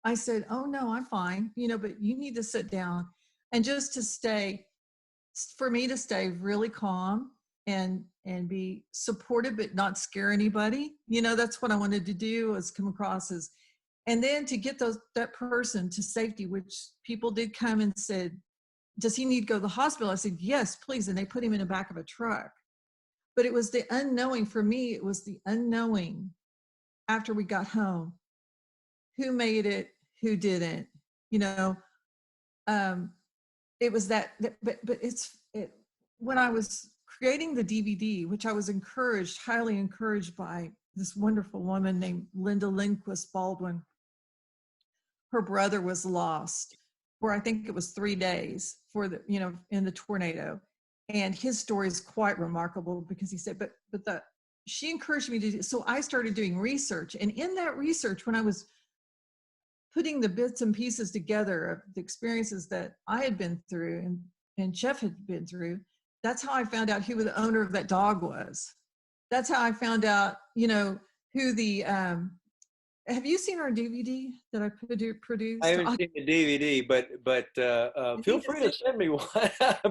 I said, oh no, I'm fine, but you need to sit down. And just for me to stay really calm and be supportive, but not scare anybody. That's what I wanted to do, was come across as, and then to get that person to safety, which people did come and said, does he need to go to the hospital? I said, yes, please. And they put him in the back of a truck. But it was the unknowing for me. It was the unknowing after we got home, who made it, who didn't, it was that, but when I was creating the DVD, which I was highly encouraged by this wonderful woman named Linda Lindquist Baldwin. Her brother was lost for, I think it was 3 days in the tornado. And his story is quite remarkable because he said, she encouraged me to do, so I started doing research. And in that research, when I was putting the bits and pieces together of the experiences that I had been through and Jeff had been through, that's how I found out who the owner of that dog was. That's how I found out, who the have you seen our DVD that I I produced? haven't seen the DVD, but I feel need to free to send. send me one.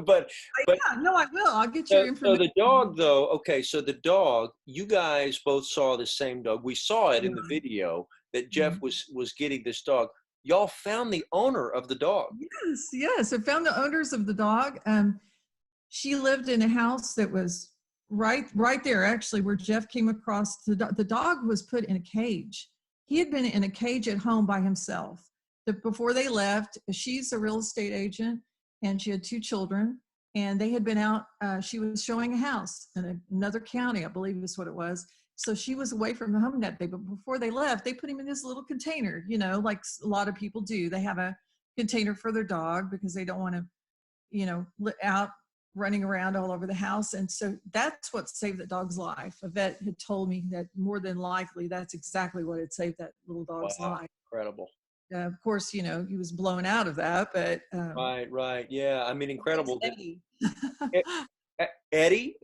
but but Yeah, no, I will. I'll get your so information. the dog though, okay, so the dog, you guys both saw the same dog. We saw it in the video that Jeff Mhm. was getting this dog. Y'all found the owner of the dog. Yes, yes. I found the owners of the dog. She lived in a house that was right there, actually, where Jeff came across the dog was put in a cage. He had been in a cage at home by himself. Before they left, she's a real estate agent, and she had 2 children, and they had been out. She was showing a house in another county, I believe is what it was. So she was away from the home that day. But before they left, they put him in this little container, like a lot of people do. They have a container for their dog because they don't want to, out running around all over the house. And so that's what saved the dog's life. A vet had told me that more than likely that's exactly what had saved that little dog's Wow, life. incredible. Of course, he was blown out of that, but Right. Yeah, I mean, incredible. Eddie. Eddie,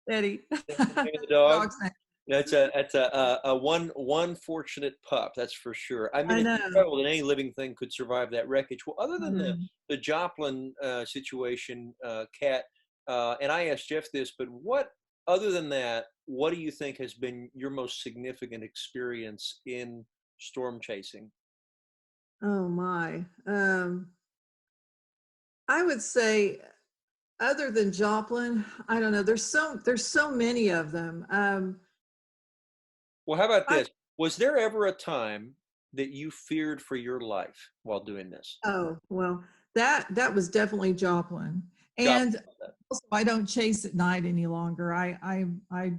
Eddie. that's the name of the dog. Dog's name. That's a one fortunate pup, that's for sure. I mean, I it's know. incredible that any living thing could survive that wreckage. Well, other I than know. the Joplin situation, Kat, and I asked Jeff this, but other than that, what do you think has been your most significant experience in storm chasing? Oh my. I would say, other than Joplin, I don't know. There's so many of them. Well, how about I this? Was there ever a time that you feared for your life while doing this? Oh, well, that was definitely Joplin. Joplin. And also, I don't chase at night any longer. I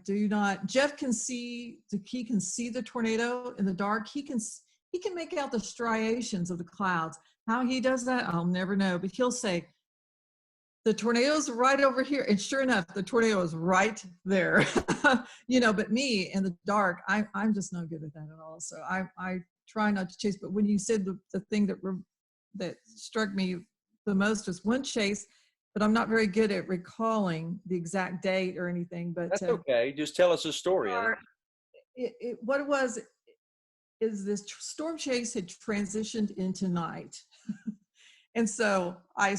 do not. Jeff can see he can see the tornado in the dark. He can make out the striations of the clouds. How he does that, I'll never know. But he'll say, the tornado's right over here. And sure enough, the tornado is right there. But me in the dark, I'm just no good at that at all. So I try not to chase. But when you said the thing that struck me the most was one chase, but I'm not very good at recalling the exact date or anything. But That's okay. Just tell us a story of it. what it was is this storm chase had transitioned into night. And so I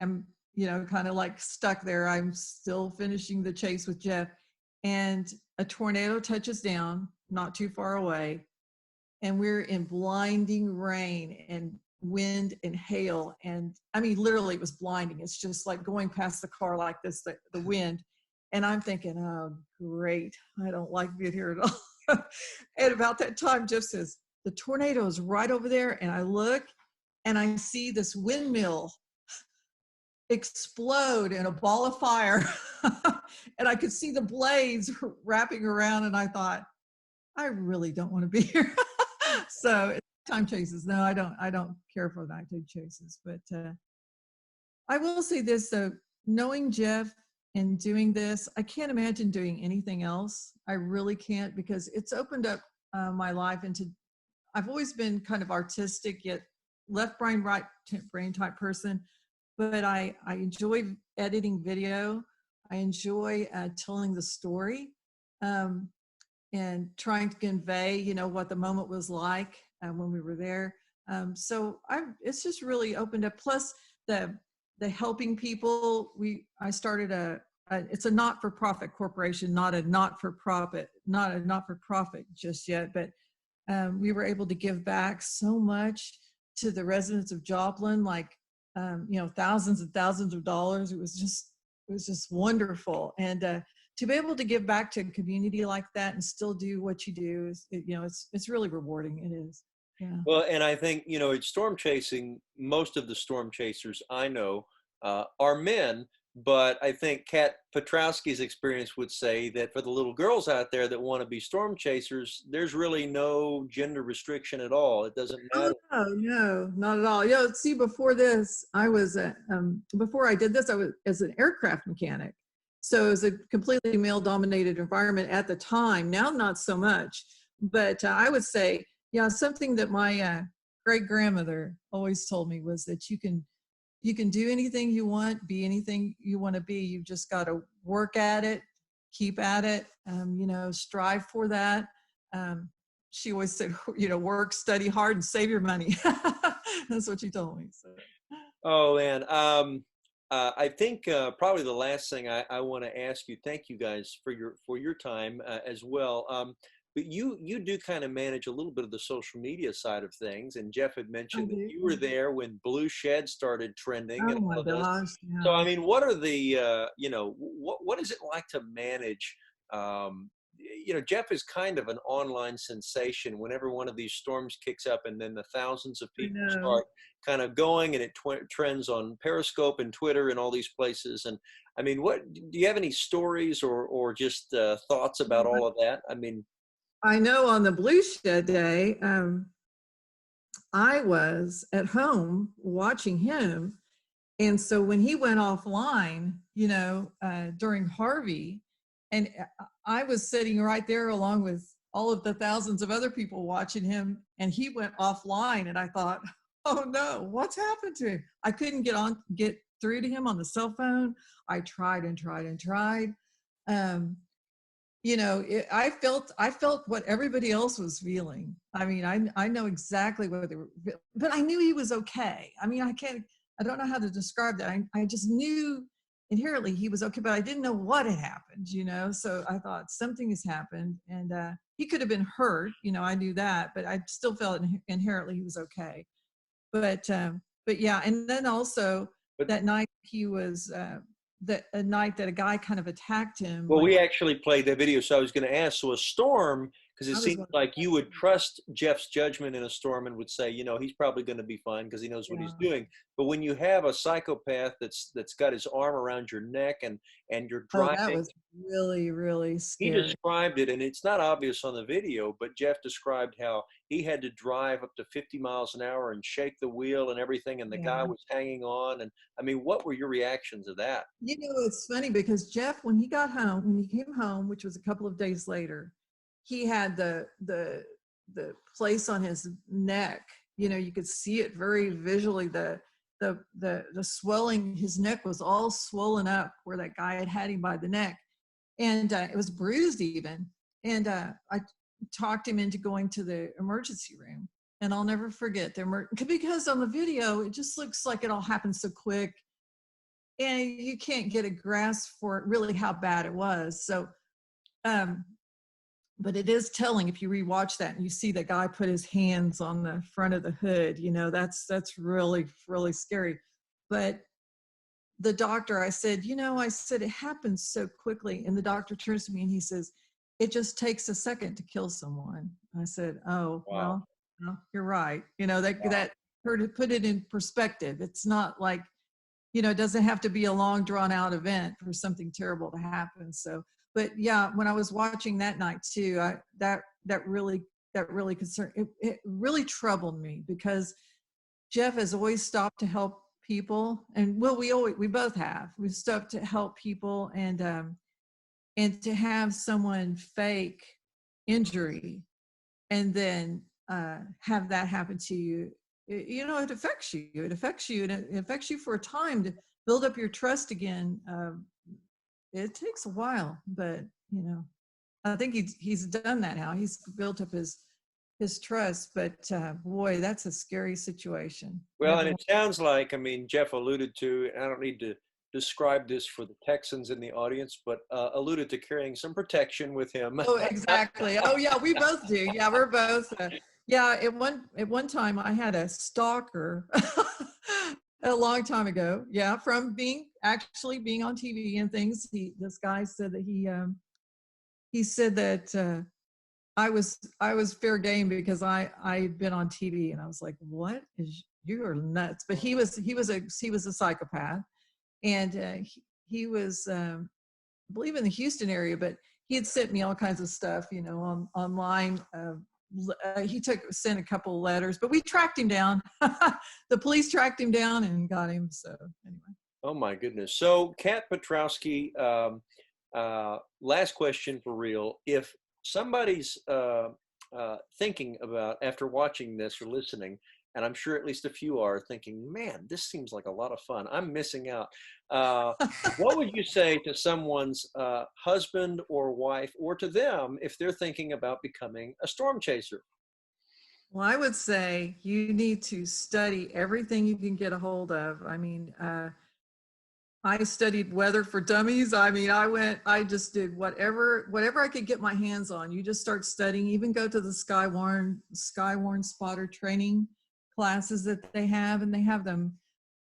am, kind of like stuck there. I'm still finishing the chase with Jeff, and a tornado touches down not too far away, and we're in blinding rain and wind and hail. And I mean, literally it was blinding. It's just like going past the car like this, the wind. And I'm thinking, oh, great. I don't like being here at all. And about that time, Jeff says, the tornado is right over there. And I look and I see this windmill explode in a ball of fire. And I could see the blades wrapping around. And I thought, I really don't want to be here. So time chases. No, I don't care for nighttime chases. But I will say this though, knowing Jeff and doing this, I can't imagine doing anything else. I really can't, because it's opened up my life into, I've always been kind of artistic, yet left brain, right brain type person. But I enjoy editing video. I enjoy telling the story. And trying to convey, what the moment was like when we were there. So it's just really opened up. Plus the helping people. I started it's a not-for-profit corporation, not a not-for-profit just yet, but we were able to give back so much to the residents of Joplin, like thousands and thousands of dollars. It was just wonderful. And to be able to give back to a community like that and still do what you do it's really rewarding. It is. Yeah. Well, and I think, it's storm chasing. Most of the storm chasers I know are men, but I think Kat Piotrowski's experience would say that for the little girls out there that want to be storm chasers, there's really no gender restriction at all. It doesn't matter. Oh, no, not at all. See, before this, I was before I did this, I was as an aircraft mechanic. So it was a completely male-dominated environment at the time. Now, not so much. But I would say, something that my great-grandmother always told me was that you can do anything you want, be anything you want to be. You've just got to work at it, keep at it, strive for that. she always said, work, study hard, and save your money. That's what she told me. So. Oh man, I think probably the last thing I want to ask you. Thank you guys for your time as well. But you do kind of manage a little bit of the social media side of things, and Jeff had mentioned that you were there when Blue Shed started trending Oh and my all this. gosh! So Yeah. I mean, what are the what is it like to manage? Jeff is kind of an online sensation. Whenever one of these storms kicks up, and then the thousands of I people know. start kind of going, and it trends on Periscope and Twitter and all these places. And I mean, what do you have any stories or just thoughts about all of that? I mean, I know on the Blue Shed day, I was at home watching him. And so when he went offline, during Harvey, and I was sitting right there along with all of the thousands of other people watching him, and he went offline, and I thought, oh no, what's happened to him? I couldn't get through to him on the cell phone. I tried and tried and tried. I felt what everybody else was feeling. I mean, I know exactly what they were, but I knew he was okay. I mean, I don't know how to describe that. I just knew inherently he was okay, but I didn't know what had happened, so I thought something has happened, and he could have been hurt, I knew that, but I still felt inherently he was okay. But yeah, and then also that night he was, a night that a guy kind of attacked him. well, we actually played that video, so I was going to ask. So a storm, because it seems like you would trust Jeff's judgment in a storm and would say, he's probably going to be fine because he knows what he's doing. But when you have a psychopath that's got his arm around your neck and you're driving, that was really, really he scary. described it, and it's not obvious on the video, but Jeff described how he had to drive up to 50 miles an hour and shake the wheel and everything, and the guy was hanging on. And I mean, what were your reactions to that? It's funny because Jeff, when he came home, which was a couple of days later, he had the place on his neck. You could see it very visually. The swelling, his neck was all swollen up where that guy had him by the neck, and it was bruised even. And I talked him into going to the emergency room, and I'll never forget because on the video it just looks like it all happened so quick, and you can't get a grasp for really how bad it was. So, but it is telling if you rewatch that and you see the guy put his hands on the front of the hood. That's really, really scary. But the doctor, I said, it happens so quickly. And the doctor turns to me and he says, it just takes a second to kill someone. I said, oh, Wow. well, you're right. That to put it in perspective. It's not like, it doesn't have to be a long drawn out event for something terrible to happen. So, but yeah, when I was watching that night too, that really concerned, it really troubled me because Jeff has always stopped to help people. And we both have, we've stopped to help people, and to have someone fake injury and then have that happen to you, it affects you. It affects you, and it affects you for a time to build up your trust again. It takes a while, but I think he's done that now. He's built up his trust, but boy, that's a scary situation. Well, and it sounds like, I mean, Jeff alluded to, and I don't need to describe this for the Texans in the audience, but alluded to carrying some protection with him. Oh, exactly. Oh, yeah, we both do. Yeah, we're both. Yeah, at one time I had a stalker a long time ago. Yeah, from being on TV and things. This guy said that he said that I was fair game because I had been on TV, and I was like, what is, you are nuts. But he was a psychopath, and he was I believe in the Houston area, but he had sent me all kinds of stuff, online. He sent a couple of letters, but we tracked him down. The police tracked him down and got him. So anyway. Oh my goodness. So Kat Piotrowski, last question for real. If somebody's thinking about, after watching this or listening, and I'm sure at least a few are thinking, man, this seems like a lot of fun. I'm missing out. What would you say to someone's husband or wife, or to them if they're thinking about becoming a storm chaser? Well, I would say you need to study everything you can get a hold of. I mean, I studied weather for dummies. I mean, I just did whatever I could get my hands on. You just start studying, even go to the Skywarn spotter training classes that they have, and they have them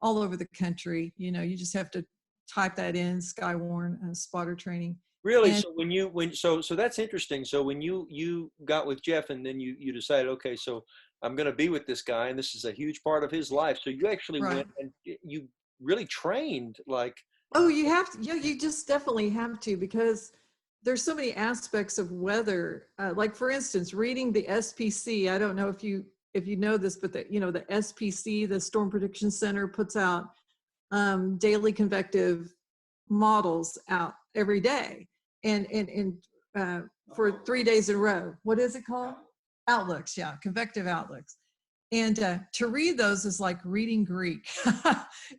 all over the country. You know, you just have to type that in, Skywarn spotter training. Really? And So so that's interesting. So when you got with Jeff, and then you decided, okay, so I'm going to be with this guy, and this is a huge part of his life. So you actually right. went and you really trained, like. Oh, you have to. Yeah, you just definitely have to, because there's so many aspects of weather. Like, for instance, reading the SPC. I don't know if you know this, but the SPC, the Storm Prediction Center, puts out daily convective models out every day, and for 3 days in a row. What is it called? Outlooks. Yeah, convective outlooks. And to read those is like reading Greek.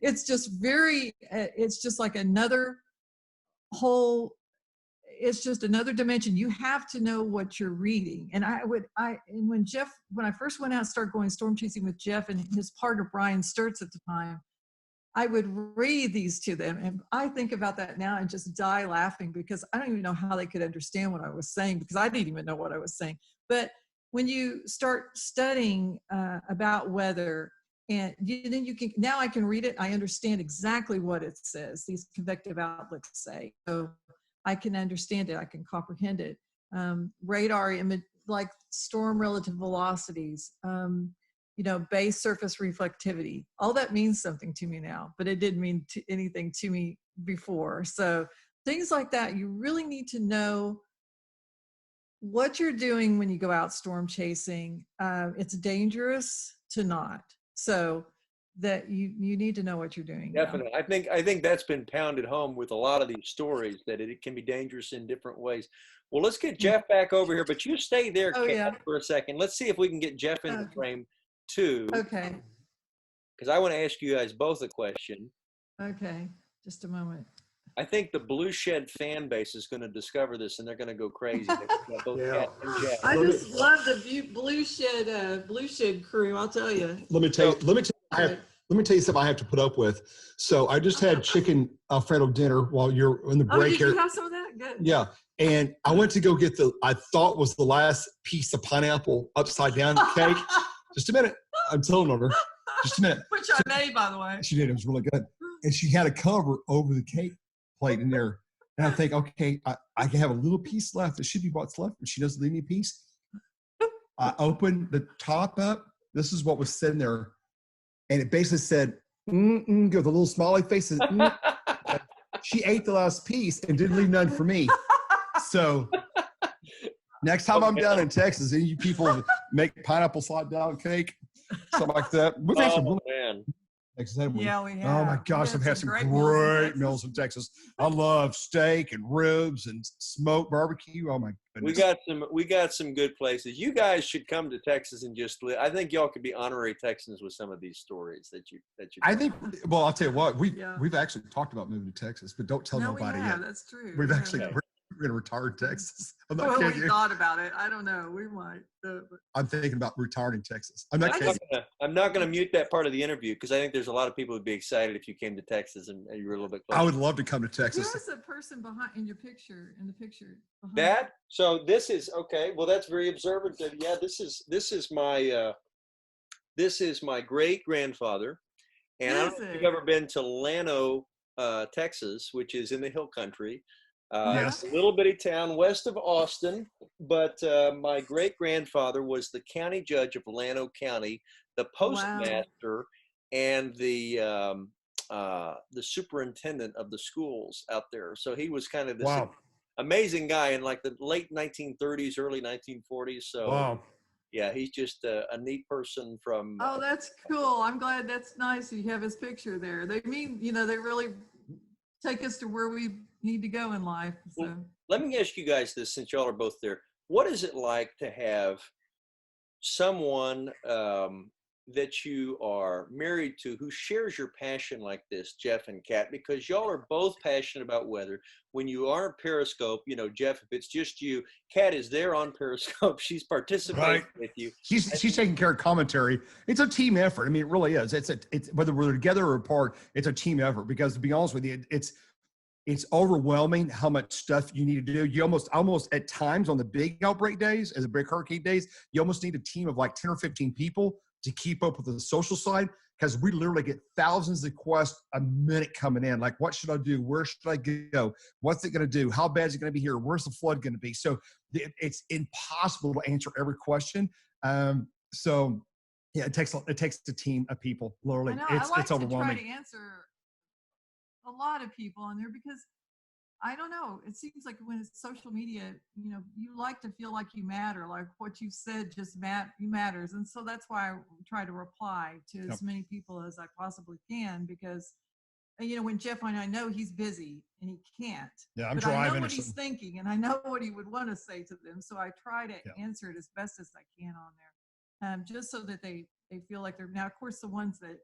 It's just it's just like another it's just another dimension. You have to know what you're reading. And when I first went out and started going storm chasing with Jeff and his partner, Brian Sturtz at the time, I would read these to them. And I think about that now and just die laughing, because I don't even know how they could understand what I was saying, because I didn't even know what I was saying. But when you start studying about weather, and then you can, now I can read it, I understand exactly what it says, these convective outlooks say. So I can understand it, I can comprehend it. Radar image, like storm relative velocities, base surface reflectivity, all that means something to me now, but it didn't mean anything to me before. So things like that, you really need to know what you're doing when you go out storm chasing. It's dangerous to not. So that you need to know what you're doing. Definitely. Now. I think that's been pounded home with a lot of these stories, that it can be dangerous in different ways. Well, let's get Jeff back over here, but you stay there, Kat, for a second. Let's see if we can get Jeff in the frame too. Okay. Because I want to ask you guys both a question. Okay. Just a moment. I think the Blue Shed fan base is going to discover this, and they're going to go crazy. Both Kat and Jeff. I just love the Blue Shed crew. I'll tell you. Let me tell you something I have to put up with. So I just had chicken Alfredo dinner while you're in the break did here. You have some of that? Good. Yeah. And I went to go get I thought was the last piece of pineapple upside down cake. Just a minute. I'm telling her. Just a minute. Which I made, by the way. She did. It was really good. And she had a cover over the cake plate in there. And I think, okay, I can have a little piece left. It should be what's left. But she doesn't leave me a piece. I opened the top up. This is what was sitting there. And it basically said, with a little smiley face. She ate the last piece and didn't leave none for me. So next time I'm down in Texas, and you people make pineapple slide down cake, something like that. We've had some man. Texas, haven't we? Yeah, we have. Oh my gosh, I've had some great meals in Texas. I love steak and ribs and smoked barbecue. Oh my goodness. We got some good places. You guys should come to Texas and just live. I think y'all could be honorary Texans with some of these stories that you. I think. Well, I'll tell you what. We've actually talked about moving to Texas, but don't tell nobody yet. That's true. We've actually. We're going to retire in Texas. I'm not kidding you. Thought about it. I don't know. We might. I'm thinking about retiring in Texas. I'm not kidding. I'm not going to mute that part of the interview, because I think there's a lot of people who'd be excited if you came to Texas and you were a little bit closer. I would love to come to Texas. Who's the person in the picture? Behind that? So this is okay. Well, that's very observant. Yeah, this is my great grandfather, and I don't know if you've ever been to Llano, Texas, which is in the Hill Country. Yes. A little bitty town west of Austin, but my great-grandfather was the county judge of Llano County, the postmaster, and the superintendent of the schools out there. So he was kind of this amazing guy in like the late 1930s, early 1940s. So yeah, he's just a neat person from. Oh, that's cool. I'm glad. That's nice. You have his picture there. They they really take us to where we need to go in life. So. Well, let me ask you guys this, since y'all are both there. What is it like to have someone that you are married to who shares your passion like this, Jeff and Kat, because y'all are both passionate about weather. When you are on Periscope, you know, Jeff, if it's just you, Kat is there on Periscope. She's participating with you. She's taking care of commentary. It's a team effort. I mean, it really is. It's whether we're together or apart, it's a team effort, because to be honest with you, it's overwhelming how much stuff you need to do. You almost at times on the big outbreak days, as the big hurricane days, you almost need a team of like 10 or 15 people to keep up with the social side, because we literally get thousands of requests a minute coming in. Like, what should I do? Where should I go? What's it going to do? How bad is it going to be here? Where's the flood going to be? So it's impossible to answer every question. So yeah, it takes a team of people. Literally, I know, it's overwhelming. I like to try to answer a lot of people on there, because I don't know, it seems like when it's social media, you know, you like to feel like you matter, like what you said just matters. And so that's why I try to reply to as many people as I possibly can, because, you know, when Jeff and I know he's busy and he can't. Yeah, I'm but driving. I know what he's thinking, and I know what he would want to say to them. So I try to answer it as best as I can on there, just so that they feel like they're, now, of course, the ones that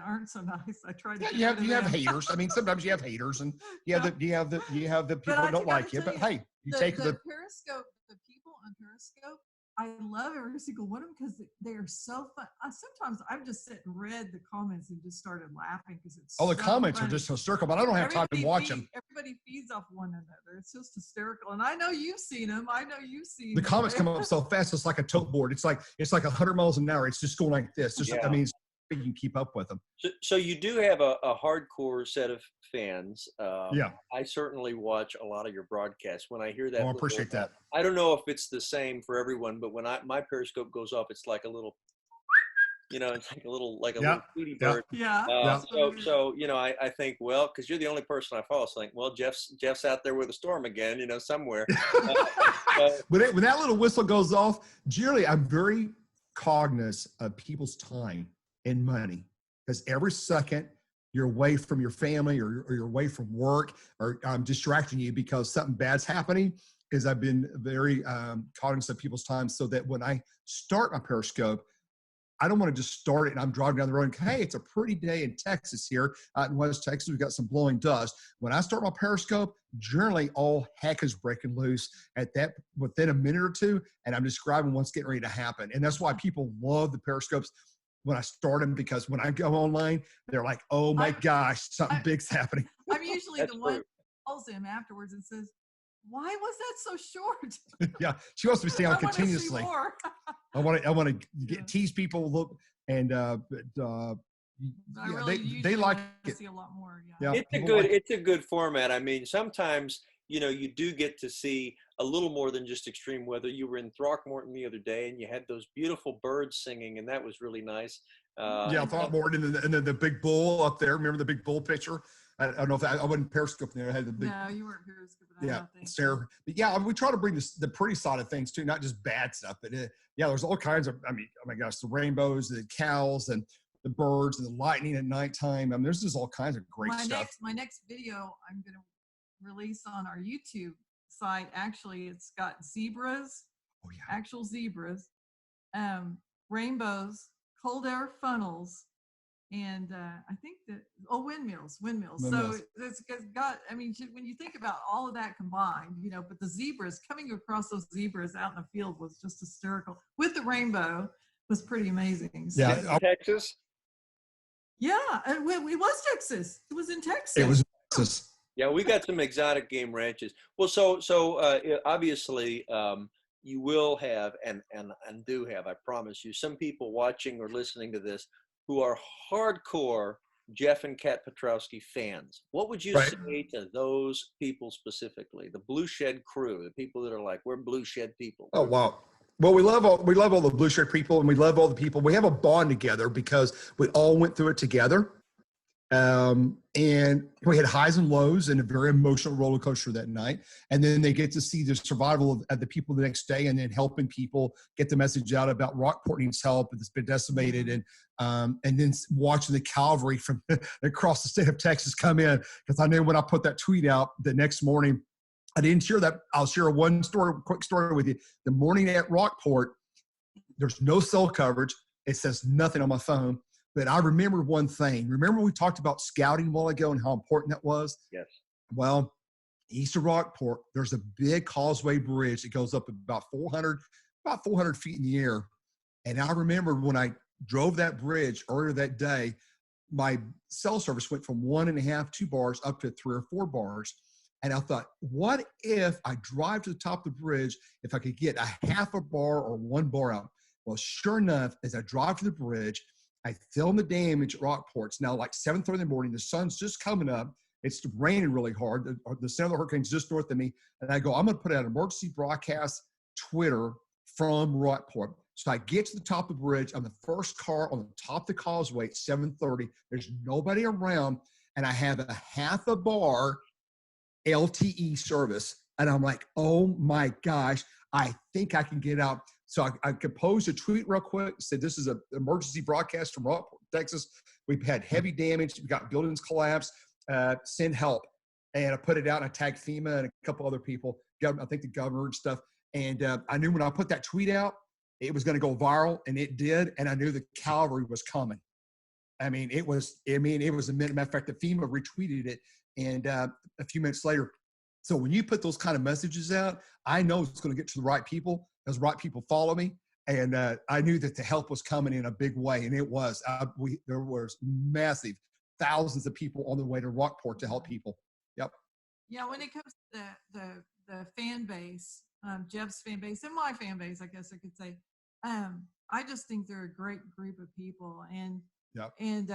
aren't so nice, I try to. Yeah, you have haters. I mean, sometimes you have haters, and you have the people that don't like you. But hey, you take the Periscope, the people on Periscope. I love every single one of them because they are so fun. Sometimes I've just sat and read the comments and just started laughing because it's the so comments funny. are just hysterical, but I don't have time to watch them. Everybody feeds off one another. It's just hysterical, and I know you've seen them. I know you've seen the them. comments come up so fast. It's like a tote board. It's like 100 miles an hour. It's just going like this. Just, I mean, you can keep up with them. So you do have a hardcore set of fans. Yeah. I certainly watch a lot of your broadcasts. When I hear that, I appreciate that. I don't know if it's the same for everyone, but when my Periscope goes off, it's like a little, you know, it's like a little Tweety bird. Yeah. So you know, I think, well, because you're the only person I follow, so I think, well, Jeff's out there with a storm again, you know, somewhere. When that little whistle goes off, generally, I'm very cognizant of people's time and money, because every second you're away from your family or you're away from work, or I'm distracting you because something bad's happening, is I've been very cognizant of people's time, so that when I start my Periscope, I don't want to just start it and I'm driving down the road and, hey, it's a pretty day in Texas here. Out in West Texas, we've got some blowing dust. When I start my Periscope, generally all heck is breaking loose within a minute or two, and I'm describing what's getting ready to happen. And that's why people love the Periscopes when I start them, because when I go online, they're like, oh my gosh, something big's happening. I'm usually the one who calls him afterwards and says, why was that so short? Yeah, she wants to be staying on continuously. I want to tease people, look, and they like it. See a lot more. Yeah, it's a good format. I mean, sometimes, you know, you do get to see a little more than just extreme weather. You were in Throckmorton the other day, and you had those beautiful birds singing, and that was really nice. Throckmorton, and then the big bull up there. Remember the big bull picture? I don't know if I wasn't periscoping there. I had the big. No, you weren't periscoping. Sarah. But yeah, we try to bring the pretty side of things too, not just bad stuff. But there's all kinds of. I mean, oh my gosh, the rainbows, the cows, and the birds, and the lightning at nighttime. I mean, there's just all kinds of great stuff. My next video, I'm going to release on our YouTube site. Actually, it's got zebras. Oh yeah. Actual zebras, rainbows, cold air funnels, and I think that windmills. So it's got. I mean, when you think about all of that combined, you know, but the zebras, coming across those zebras out in the field was just hysterical. With the rainbow, was pretty amazing. So, Texas. Yeah, it was Texas. It was in Texas. It was Texas. Yeah, we got some exotic game ranches. Well, so obviously, you will have and do have, I promise you, some people watching or listening to this who are hardcore Jeff and Kat Piotrowski fans. What would you say to those people specifically, the Blue Shed crew, the people that are like, we're Blue Shed people? Oh wow. Well, we love all the Blue Shirt people, and we love all the people. We have a bond together because we all went through it together. And we had highs and lows and a very emotional roller coaster that night. And then they get to see the survival of the people the next day, and then helping people get the message out about Rockport needs help, and it's been decimated. And then watching the cavalry from across the state of Texas come in. Because I knew when I put that tweet out the next morning, I didn't share that. I'll share quick story with you. The morning at Rockport, there's no cell coverage. It says nothing on my phone. But I remember one thing. Remember we talked about scouting a while ago and how important that was? Yes. Well, east of Rockport, there's a big causeway bridge that goes up about 400 feet in the air. And I remember when I drove that bridge earlier that day, my cell service went from 1.5, 2 bars up to 3 or 4 bars. And I thought, what if I drive to the top of the bridge, if I could get a half a bar or 1 bar out? Well, sure enough, as I drive to the bridge, I film the damage at Rockport. It's now like 7:30 in the morning. The sun's just coming up. It's raining really hard. The center of the hurricane's just north of me. And I go, I'm going to put out an emergency broadcast Twitter from Rockport. So I get to the top of the bridge. I'm the first car on the top of the causeway at 7:30. There's nobody around. And I have a half a bar LTE service. And I'm like, oh my gosh, I think I can get out. So I composed a tweet real quick, said this is an emergency broadcast from Rockport, Texas. We've had heavy damage. We've got buildings collapsed. Send help. And I put it out and I tagged FEMA and a couple other people, I think the governor and stuff. And I knew when I put that tweet out, it was going to go viral, and it did. And I knew the cavalry was coming. It was a minute. Matter of fact, the FEMA retweeted it. And a few minutes later, so when you put those kind of messages out, I know it's going to get to the right people. Those right people follow me. And I knew that the help was coming in a big way. And it was. There was massive thousands of people on their way to Rockport to help people. Yep. Yeah, when it comes to the fan base, Jeff's fan base and my fan base, I guess I could say, I just think they're a great group of people. And yep. And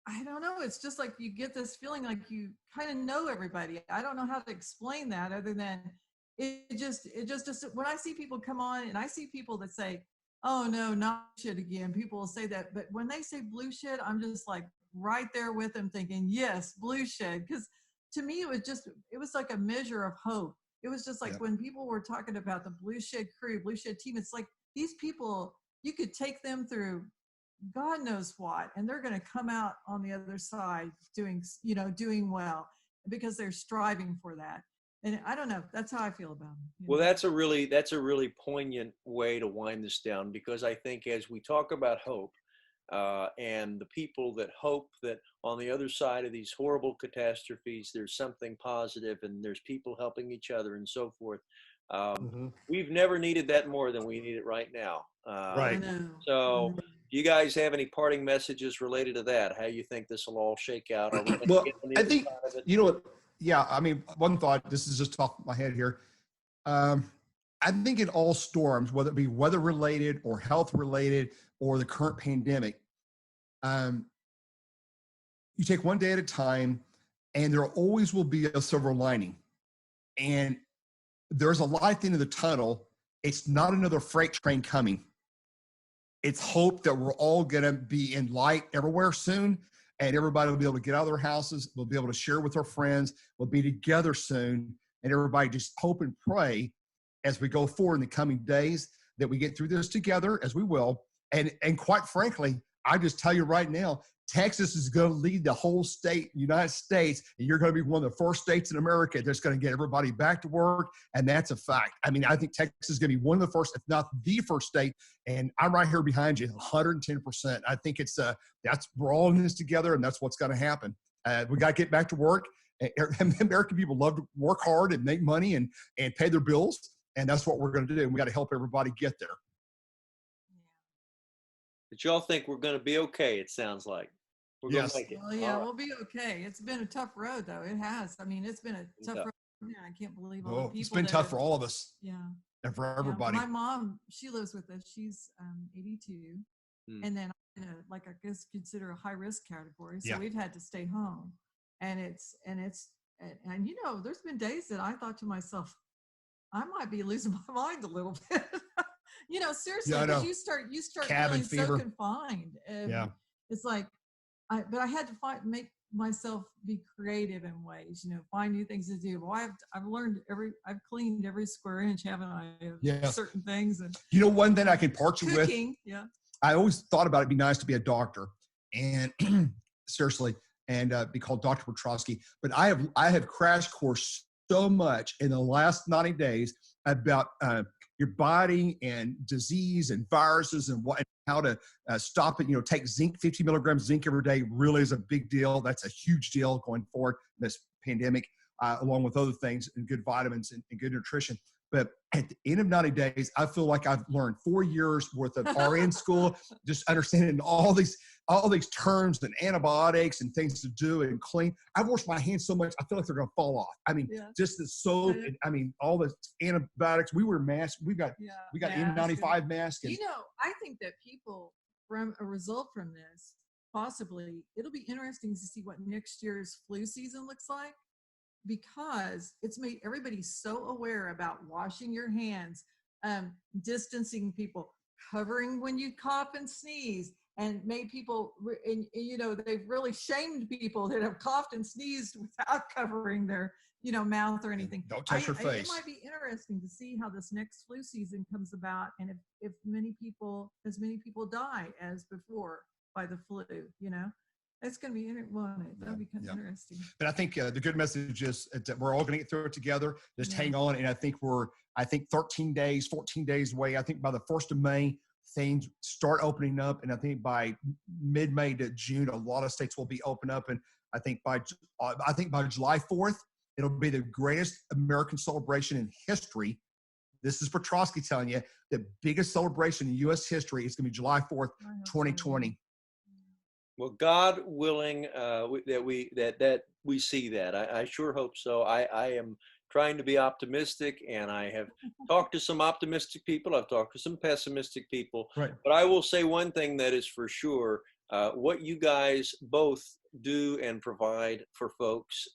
I don't know. It's just like you get this feeling like you kind of know everybody. I don't know how to explain that other than it just when I see people come on and I see people that say, oh no, not shit again. People will say that. But when they say blue shit, I'm just like right there with them thinking, yes, blue shit. Because to me, it was like a measure of hope. It was just like when people were talking about the blue shed crew, blue shed team, it's like these people, you could take them through God knows what, and they're going to come out on the other side doing well because they're striving for that. And I don't know, that's how I feel about them. Well, that's a really poignant way to wind this down, because I think as we talk about hope and the people that hope that on the other side of these horrible catastrophes, there's something positive and there's people helping each other and so forth. We've never needed that more than we need it right now. Right. So do you guys have any parting messages related to that? How you think this will all shake out? Well, I think, you know what? Yeah, one thought, this is just off my head here. I think in all storms, whether it be weather related or health related or the current pandemic, you take one day at a time, and there always will be a silver lining. And there's a light at the end of the tunnel. It's not another freight train coming. It's hope that we're all going to be in light everywhere soon, and everybody will be able to get out of their houses. We'll be able to share with our friends. We'll be together soon, and everybody just hope and pray as we go forward in the coming days that we get through this together, as we will. And quite frankly, I just tell you right now, Texas is going to lead the whole United States, and you're going to be one of the first states in America that's going to get everybody back to work, and that's a fact. I think Texas is going to be one of the first, if not the first state, and I'm right here behind you, 110%. I think we're all in this together, and that's what's going to happen. We got to get back to work. American people love to work hard and make money and pay their bills, and that's what we're going to do, and we got to help everybody get there. But y'all think we're going to be okay, it sounds like. We're going to make it. Well, yeah, we'll be okay. It's been a tough road, though. It has. It's been a tough road. I can't believe all the people. It's been tough for all of us. Yeah. And for everybody. My mom, she lives with us. She's 82. And then, I guess consider a high risk category. So we've had to stay home. And there's been days that I thought to myself, I might be losing my mind a little bit. Seriously, because you start Cabin feeling fever. so confined. It's like, but I had to make myself be creative in ways, find new things to do. Well, I've cleaned every square inch, haven't I? Of certain things. And one thing I can part you with. Yeah. I always thought about it'd be nice to be a doctor, and seriously, and be called Dr. Piotrowski. But I have crash course so much in the last 90 days about your body and disease and viruses and what, and how to stop it. Take zinc, 50 milligrams zinc every day really is a big deal. That's a huge deal going forward in this pandemic, along with other things and good vitamins and good nutrition. But at the end of 90 days, I feel like I've learned 4 years worth of RN school, just understanding all these terms and antibiotics and things to do and clean. I've washed my hands so much, I feel like they're going to fall off. I mean, just the soap, and, all the antibiotics. We wear masks. We got N95 masks. And, I think that people, from a result from this, possibly, it'll be interesting to see what next year's flu season looks like, because it's made everybody so aware about washing your hands, distancing people, covering when you cough and sneeze, and made people, and they've really shamed people that have coughed and sneezed without covering their, mouth or anything. Don't touch your face. It might be interesting to see how this next flu season comes about, and if as many people die as before by the flu, It's going to be that'll be kind of interesting. But I think the good message is that we're all going to get through it together. Just hang on. And I think 13 days, 14 days away. I think by the 1st of May, things start opening up. And I think by mid-May to June, a lot of states will be open up. And I think by July 4th, it'll be the greatest American celebration in history. This is Piotrowski telling you, the biggest celebration in U.S. history is going to be July 4th, 2020. Well, God willing, that we see that. I sure hope so. I am trying to be optimistic, and I have talked to some optimistic people. I've talked to some pessimistic people. Right. But I will say one thing that is for sure: what you guys both do and provide for folks,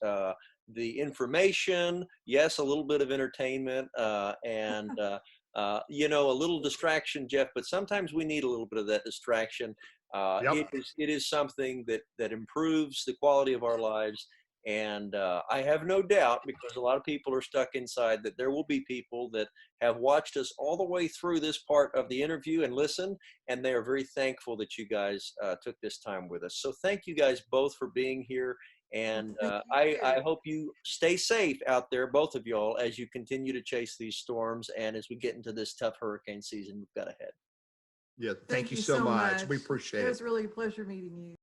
the information, yes, a little bit of entertainment, and a little distraction, Jeff. But sometimes we need a little bit of that distraction. It is something that improves the quality of our lives. And I have no doubt, because a lot of people are stuck inside, that there will be people that have watched us all the way through this part of the interview and listened, and they are very thankful that you guys took this time with us. So thank you guys both for being here. And I hope you stay safe out there, both of y'all, as you continue to chase these storms and as we get into this tough hurricane season we've got ahead. Yeah, thank you so much. We appreciate it. It was really a pleasure meeting you.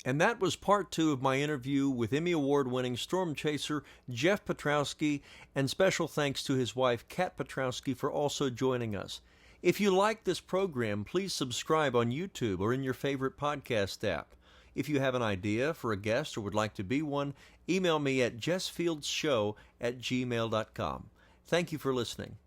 And that was part 2 of my interview with Emmy-Award-winning storm chaser Jeff Piotrowski, and special thanks to his wife Kat Piotrowski for also joining us. If you like this program, please subscribe on YouTube or in your favorite podcast app. If you have an idea for a guest or would like to be one, email me at jessfieldsshow@gmail.com. Thank you for listening.